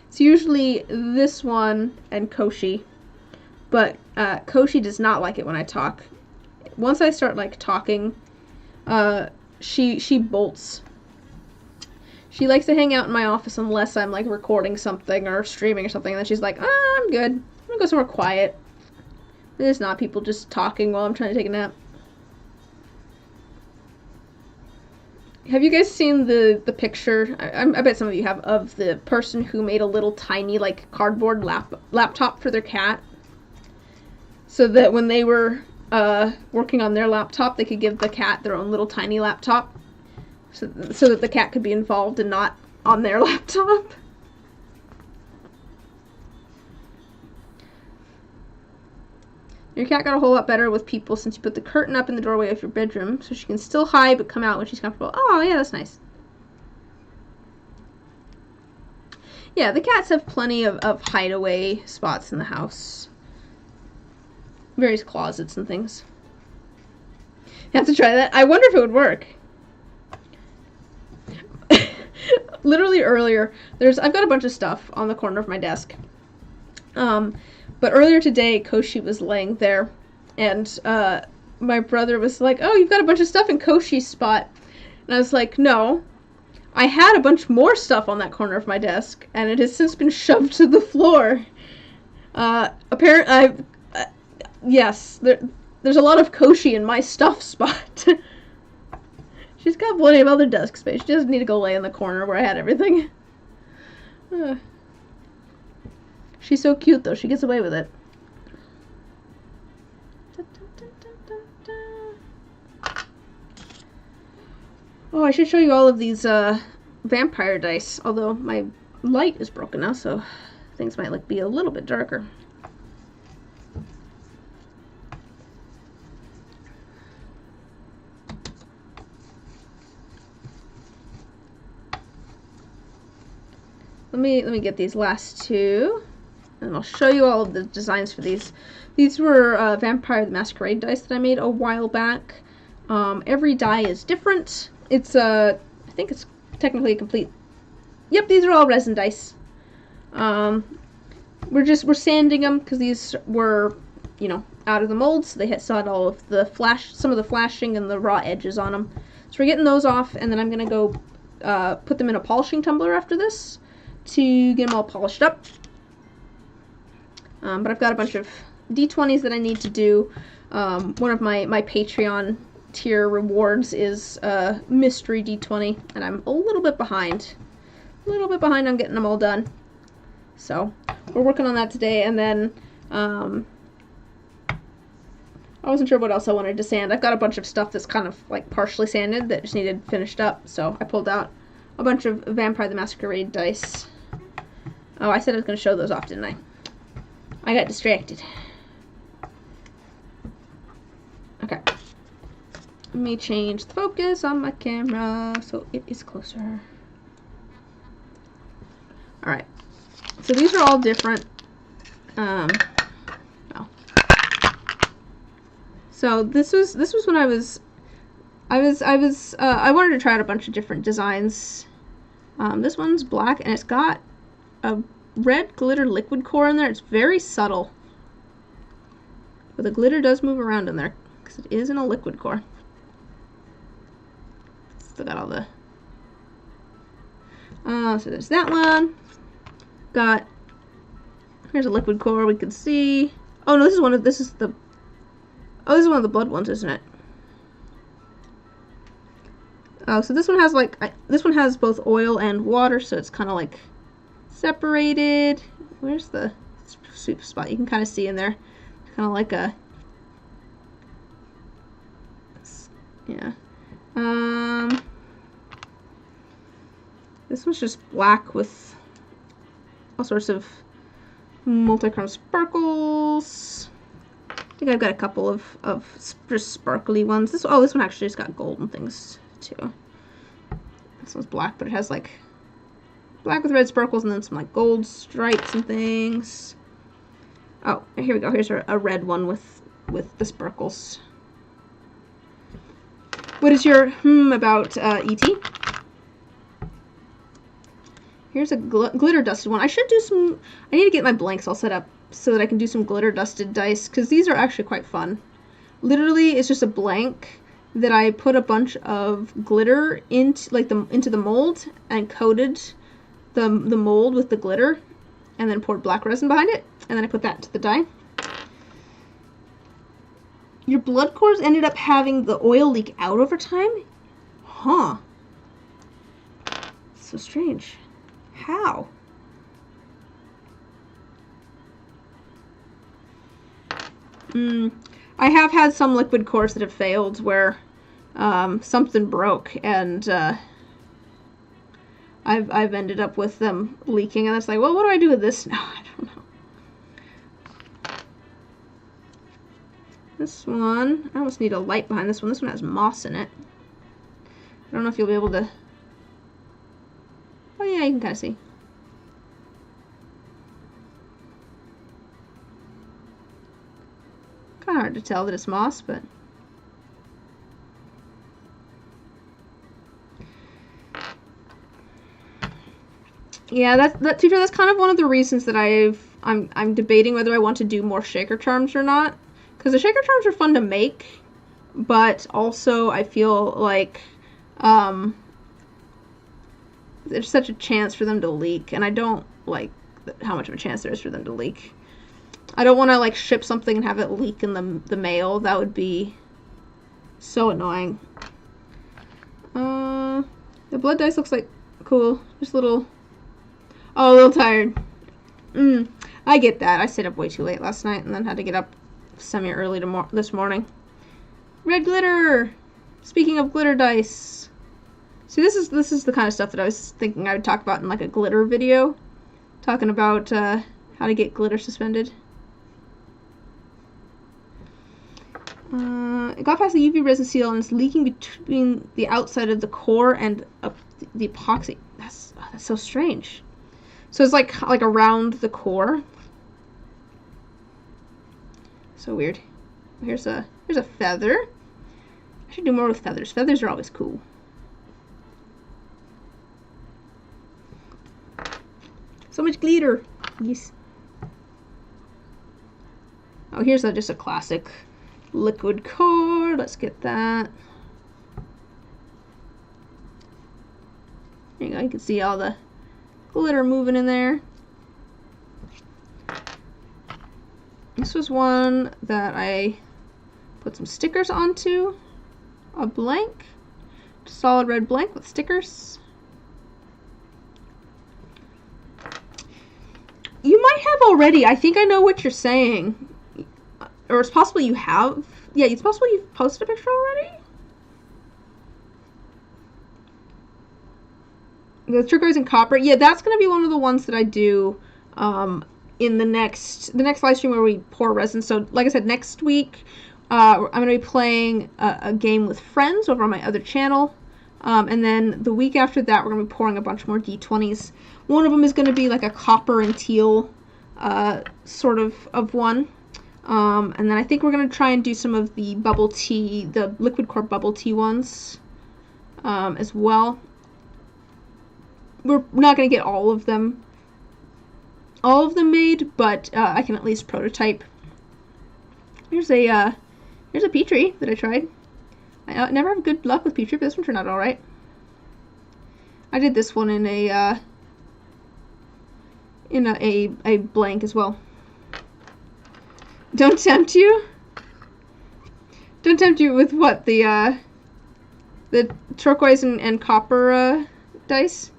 [SPEAKER 2] It's usually this one and Koshi, but Koshi does not like it when I talk. Once I start like talking, she bolts. She likes to hang out in my office unless I'm, like, recording something or streaming or something, and then she's like, I'm good. I'm gonna go somewhere quiet. There's not people just talking while I'm trying to take a nap. Have you guys seen the picture, I bet some of you have, of the person who made a little tiny, like, cardboard laptop for their cat? So that when they were working on their laptop, they could give the cat their own little tiny laptop? So that the cat could be involved and not on their laptop. Your cat got a whole lot better with people since you put the curtain up in the doorway of your bedroom so she can still hide but come out when she's comfortable. Oh, yeah, that's nice. Yeah, the cats have plenty of hideaway spots in the house. Various closets and things. You have to try that. I wonder if it would work. Literally earlier, I've got a bunch of stuff on the corner of my desk. But earlier today, Koshi was laying there, and my brother was like, "Oh, you've got a bunch of stuff in Koshi's spot." And I was like, "No, I had a bunch more stuff on that corner of my desk, and it has since been shoved to the floor." Yes, there's a lot of Koshi in my stuff spot. She's got plenty of other desk space. She doesn't need to go lay in the corner where I had everything. She's so cute, though. She gets away with it. Oh, I should show you all of these vampire dice, although my light is broken now, so things might be a little bit darker. Let me get these last two, and I'll show you all of the designs for these. These were Vampire the Masquerade dice that I made a while back. Every die is different. It's I think it's technically a complete. Yep, these are all resin dice. We're sanding them because these were, you know, out of the mold, so they still had all of the some of the flashing and the raw edges on them. So we're getting those off, and then I'm gonna go put them in a polishing tumbler after this to get them all polished up. But I've got a bunch of D20s that I need to do. One of my Patreon tier rewards is mystery D20, and I'm a little bit behind. On getting them all done. So we're working on that today, and then I wasn't sure what else I wanted to sand. I've got a bunch of stuff that's kind of like partially sanded that just needed finished up, so I pulled out a bunch of Vampire the Masquerade dice. Oh, I said I was going to show those off, didn't I? I got distracted. Okay. Let me change the focus on my camera so it is closer. Alright. So these are all different. So this was when I wanted to try out a bunch of different designs. This one's black, and it's got a red glitter liquid core in there. It's very subtle, but the glitter does move around in there because it is in a liquid core. Still got all the so there's that one. Here's a liquid core we can see. Oh no, this is one of the blood ones, isn't it? Oh, so this one has this one has both oil and water, so it's kind of like separated. Where's the soup spot? You can kind of see in there, kind of like a, yeah. This one's just black with all sorts of multichrome sparkles. I think I've got a couple of just sparkly ones. This one actually just got gold and things too. This one's black, but it has like black with red sparkles and then some like gold stripes and things. Oh, here we go. Here's a red one with the sparkles. What is your about E.T.? Here's a glitter dusted one. I should do some. I need to get my blanks all set up so that I can do some glitter dusted dice, because these are actually quite fun. Literally, it's just a blank that I put a bunch of glitter into the mold and coated the mold with the glitter, and then poured black resin behind it, and then I put that to the die. Your blood cores ended up having the oil leak out over time? Huh. So strange. How? I have had some liquid cores that have failed where something broke, and I've ended up with them leaking, and it's like, well, what do I do with this now? I don't know. This one, I almost need a light behind this one. This one has moss in it. I don't know if you'll be able to... Oh yeah, you can kind of see. Kind of hard to tell that it's moss, but... Yeah, to be fair, that's kind of one of the reasons that I'm debating whether I want to do more shaker charms or not. Because the shaker charms are fun to make, but also I feel like there's such a chance for them to leak, and I don't like how much of a chance there is for them to leak. I don't want to like ship something and have it leak in the mail. That would be so annoying. The blood dice looks like cool. Just little... Oh, a little tired. I get that. I stayed up way too late last night and then had to get up semi-early this morning. Red glitter! Speaking of glitter dice. See, this is the kind of stuff that I was thinking I would talk about in like a glitter video. Talking about how to get glitter suspended. It got past the UV resin seal and it's leaking between the outside of the core and the epoxy. That's so strange. So it's like around the core. So weird. Here's a feather. I should do more with feathers. Feathers are always cool. So much glitter. Yes. Oh, here's just a classic liquid core. Let's get that. There you go. You can see all the glitter moving in there. This was one that I put some stickers onto. A blank. Solid red blank with stickers. You might have already. I think I know what you're saying. Or it's possible you have. Yeah, it's possible you've posted a picture already. The turquoise and copper. Yeah, that's going to be one of the ones that I do in the next live stream where we pour resin. So, like I said, next week I'm going to be playing a game with friends over on my other channel. And then the week after that, we're going to be pouring a bunch more D20s. One of them is going to be like a copper and teal sort of one. And then I think we're going to try and do some of the bubble tea, the liquid core bubble tea ones as well. We're not going to get all of them made, but I can at least prototype. Here's a Petri that I tried. I never have good luck with Petri, but this one turned out alright. I did this one in a blank as well. Don't tempt you? Don't tempt you with what? The turquoise and copper dice?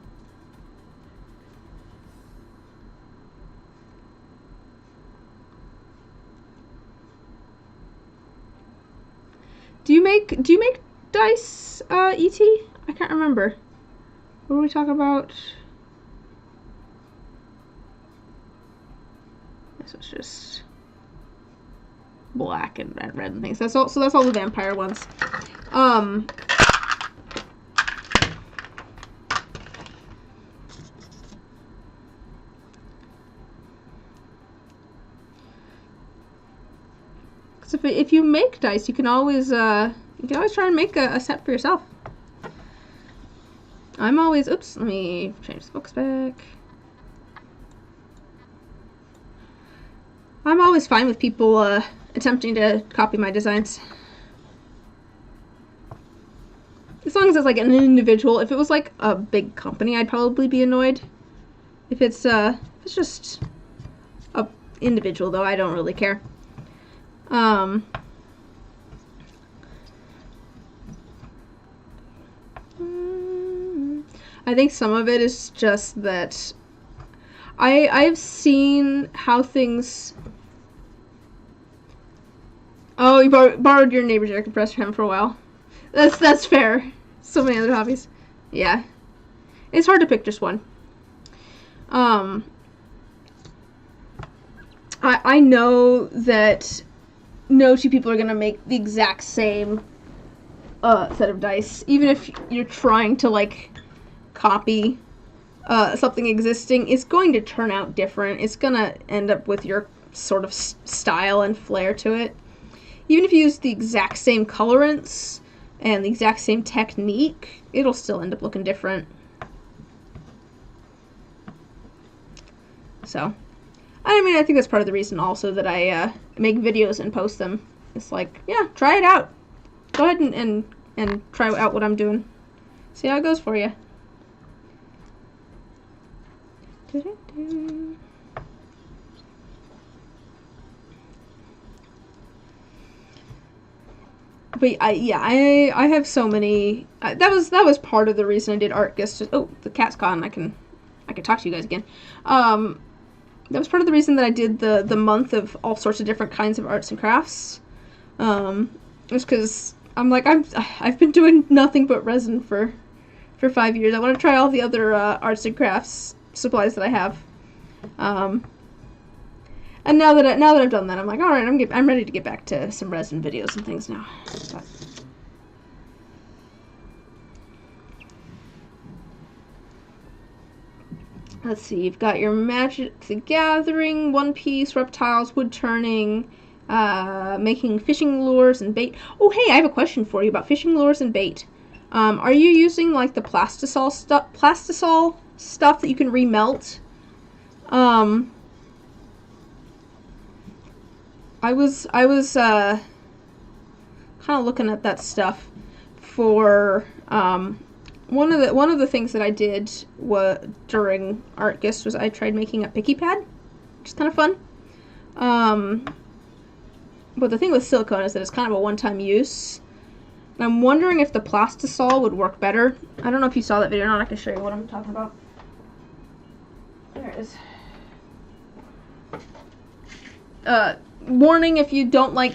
[SPEAKER 2] Do you make dice, E.T.? I can't remember. What do we talk about? This was just black and red and things. That's all. So that's all the vampire ones. Because if you make dice, you can always try and make a set for yourself. I'm always, oops, let me change the books back. I'm always fine with people attempting to copy my designs. As long as it's like an individual. If it was like a big company, I'd probably be annoyed. If it's just a individual though, I don't really care. I think some of it is just that I've seen how things... Oh, you borrowed your neighbor's air compressor from him for a while. That's fair. So many other hobbies. Yeah. It's hard to pick just one. I know that no two people are gonna make the exact same set of dice, even if you're trying to like copy something existing. It's going to turn out different. It's gonna end up with your sort of style and flair to it. Even if you use the exact same colorants and the exact same technique, it'll still end up looking different. So, I mean, I think that's part of the reason also that I make videos and post them. It's like, yeah, try it out. Go ahead and try out what I'm doing. See how it goes for you. But I have so many. That was part of the reason I did Artgist. Oh, the cat's gone. I can talk to you guys again. That was part of the reason that I did the month of all sorts of different kinds of arts and crafts. Just because I'm like I've been doing nothing but resin for 5 years. I want to try all the other arts and crafts supplies that I have. And now that I've done that, I'm like, all right, I'm ready to get back to some resin videos and things now. But let's see, you've got your Magic the Gathering, One Piece, reptiles, wood turning, making fishing lures and bait. Oh, hey, I have a question for you about fishing lures and bait. Are you using like the plastisol stuff that you can remelt? I was kind of looking at that stuff for one of the things that I did during Artgist was I tried making a picky pad, which is kind of fun. But the thing with silicone is that it's kind of a one-time use. And I'm wondering if the plastisol would work better. I don't know if you saw that video or not. I can show you what I'm talking about. There it is. Warning, if you don't like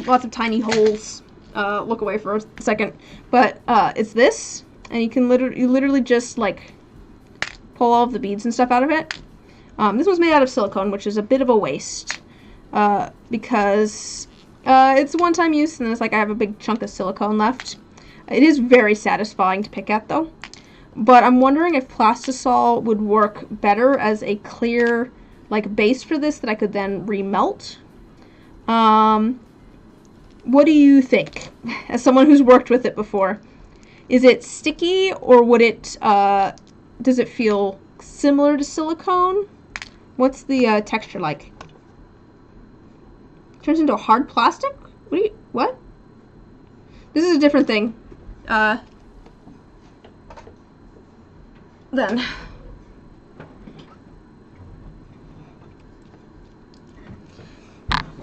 [SPEAKER 2] lots of tiny holes, look away for a second. But it's this, and you can literally just like pull all of the beads and stuff out of it. This was made out of silicone, which is a bit of a waste because it's one-time use, and it's like I have a big chunk of silicone left. It is very satisfying to pick at, though. But I'm wondering if plastisol would work better as a clear like base for this that I could then remelt. What do you think, as someone who's worked with it before? Is it sticky, or would it, does it feel similar to silicone? What's the texture like? Turns into a hard plastic? What? This is a different thing. Then.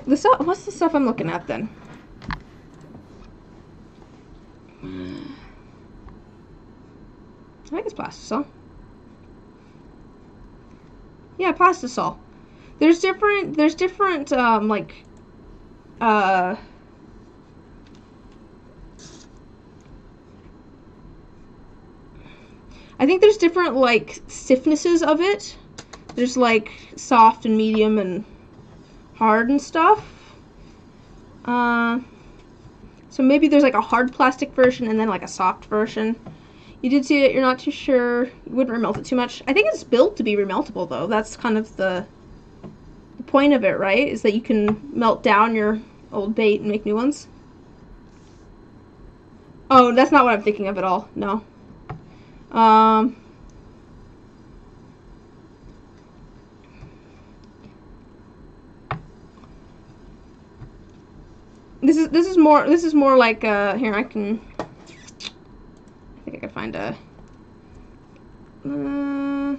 [SPEAKER 2] What's the stuff I'm looking at then? I think it's plastisol. Yeah, plastisol. There's different like I think there's different like stiffnesses of it. There's like soft and medium and hard and stuff. So maybe there's like a hard plastic version and then like a soft version. You did see it, you're not too sure. You wouldn't remelt it too much. I think it's built to be remeltable though. That's kind of the point of it, right? Is that you can melt down your old bait and make new ones. Oh, that's not what I'm thinking of at all. No. This is more like here I think I can find a yeah,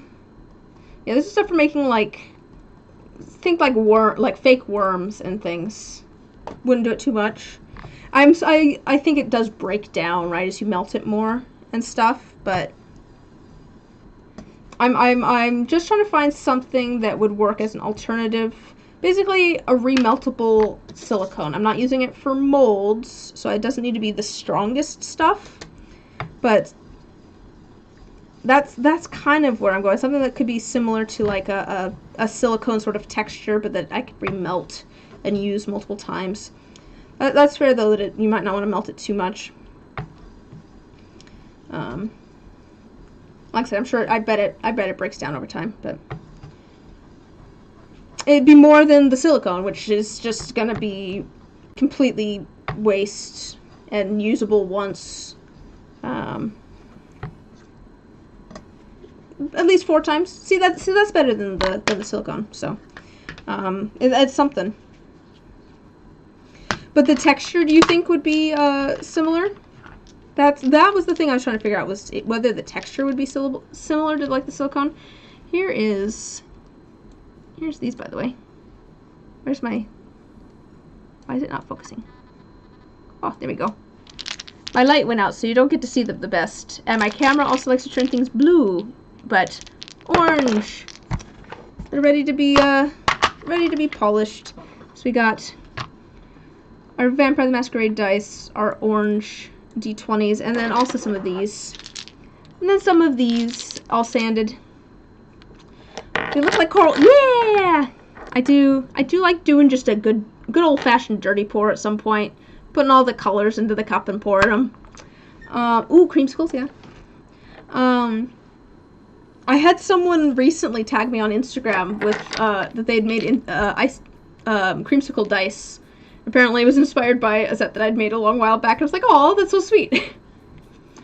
[SPEAKER 2] this is stuff for making like like fake worms and things. Wouldn't do it too much. I think it does break down, right, as you melt it more and stuff, but I'm just trying to find something that would work as an alternative. Basically a remeltable silicone. I'm not using it for molds, so it doesn't need to be the strongest stuff, but that's kind of where I'm going. Something that could be similar to like a silicone sort of texture, but that I could remelt and use multiple times. That's fair though, that you might not want to melt it too much. Like I said, I'm sure. I bet it breaks down over time, but it'd be more than the silicone, which is just gonna be completely waste and usable once. At least 4 times. See that's better than the silicone. So, it's something. But the texture, do you think would be similar? That was the thing I was trying to figure out, was whether the texture would be similar to like the silicone. Here's these, by the way. Where's my? Why is it not focusing? Oh, there we go. My light went out, so you don't get to see them the best. And my camera also likes to turn things blue, but orange. They're ready to be polished. So we got our Vampire the Masquerade dice, our orange D20s, and then also some of these. And then some of these all sanded. They look like coral. Yeah! I do like doing just a good old-fashioned dirty pour at some point. Putting all the colors into the cup and pouring them. Ooh, creamsicles, yeah. I had someone recently tag me on Instagram with that they'd made ice creamsicle dice. Apparently it was inspired by a set that I'd made a long while back. I was like, oh, that's so sweet.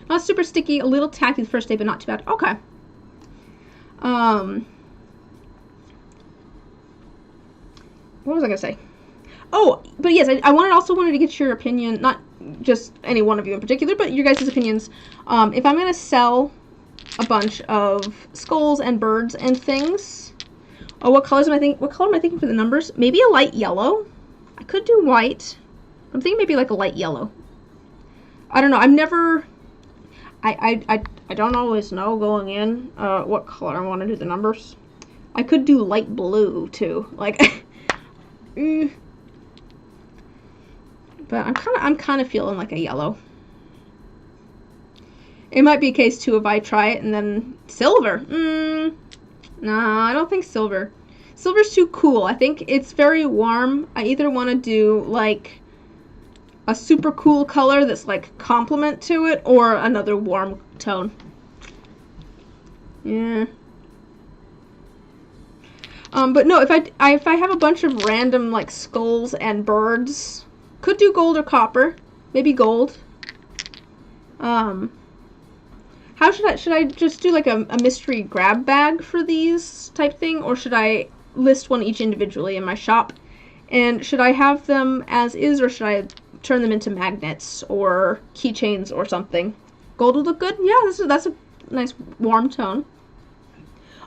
[SPEAKER 2] Not super sticky, a little tacky the first day, but not too bad. Okay. What was I gonna say? Oh, but yes, I also wanted to get your opinion, not just any one of you in particular, but your guys' opinions. If I'm gonna sell a bunch of skulls and birds and things, what color am I thinking for the numbers? Maybe a light yellow. I could do white. I'm thinking maybe like a light yellow. I don't know. I don't always know going in what color I want to do the numbers. I could do light blue too, like. But I'm kind of feeling like a yellow. It might be a case too if I try it and then silver. Nah, I don't think silver. Silver's too cool. I think it's very warm. I either want to do like a super cool color that's like complement to it, or another warm tone. Yeah. But no, if I have a bunch of random like skulls and birds, could do gold or copper, maybe gold. How should I just do like a mystery grab bag for these type thing, or should I list one each individually in my shop? And should I have them as is, or should I turn them into magnets or keychains or something? Gold would look good. Yeah, that's a nice warm tone.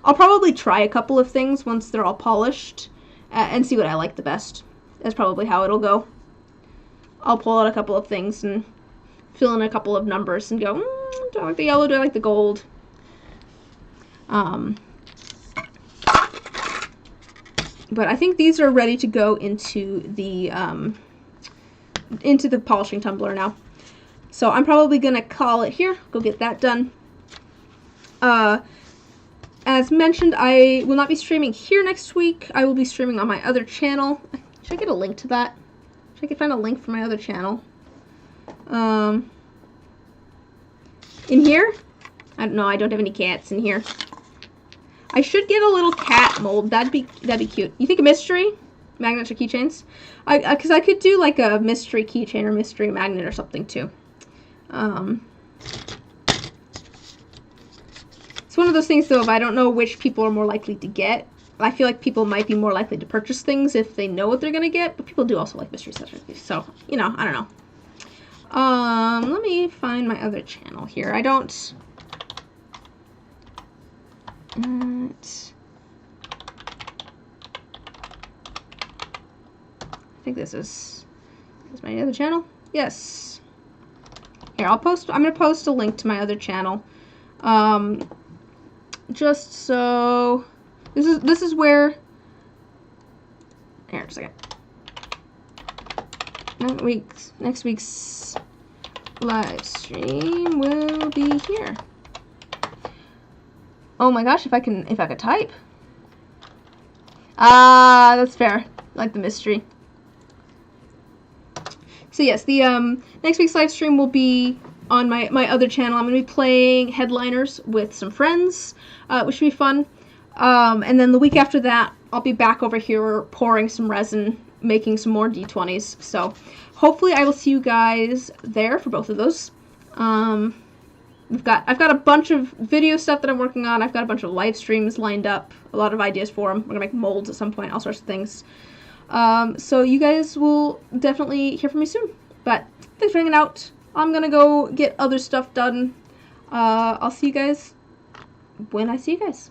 [SPEAKER 2] I'll probably try a couple of things once they're all polished and see what I like the best. That's probably how it'll go. I'll pull out a couple of things and fill in a couple of numbers and go, do I like the yellow, do I like the gold? But I think these are ready to go into the polishing tumbler now. So I'm probably going to call it here. Go get that done. As mentioned, I will not be streaming here next week. I will be streaming on my other channel. Should I get a link to that? Should I can find a link for my other channel? In here? I don't know. I don't have any cats in here. I should get a little cat mold. That'd be cute. You think a mystery? Magnets or keychains? Because I could do like a mystery keychain or mystery magnet or something too. It's one of those things though, if I don't know which people are more likely to get, I feel like people might be more likely to purchase things if they know what they're going to get, but people do also like mystery sets. So, you know, I don't know. Let me find my other channel here. I don't... I think this is my other channel. Yes. Here, I'm going to post a link to my other channel. Just so... This is where... Here, just a second. Next week's live stream will be here. Oh my gosh, if I could type. Ah, that's fair. Like the mystery. So yes, the next week's live stream will be on my other channel. I'm going to be playing Headliners with some friends, which should be fun. And then the week after that, I'll be back over here pouring some resin, making some more D20s. So hopefully I will see you guys there for both of those. I've got a bunch of video stuff that I'm working on. I've got a bunch of live streams lined up, a lot of ideas for them. We're gonna make molds at some point, all sorts of things. So you guys will definitely hear from me soon. But thanks for hanging out. I'm gonna go get other stuff done. I'll see you guys when I see you guys.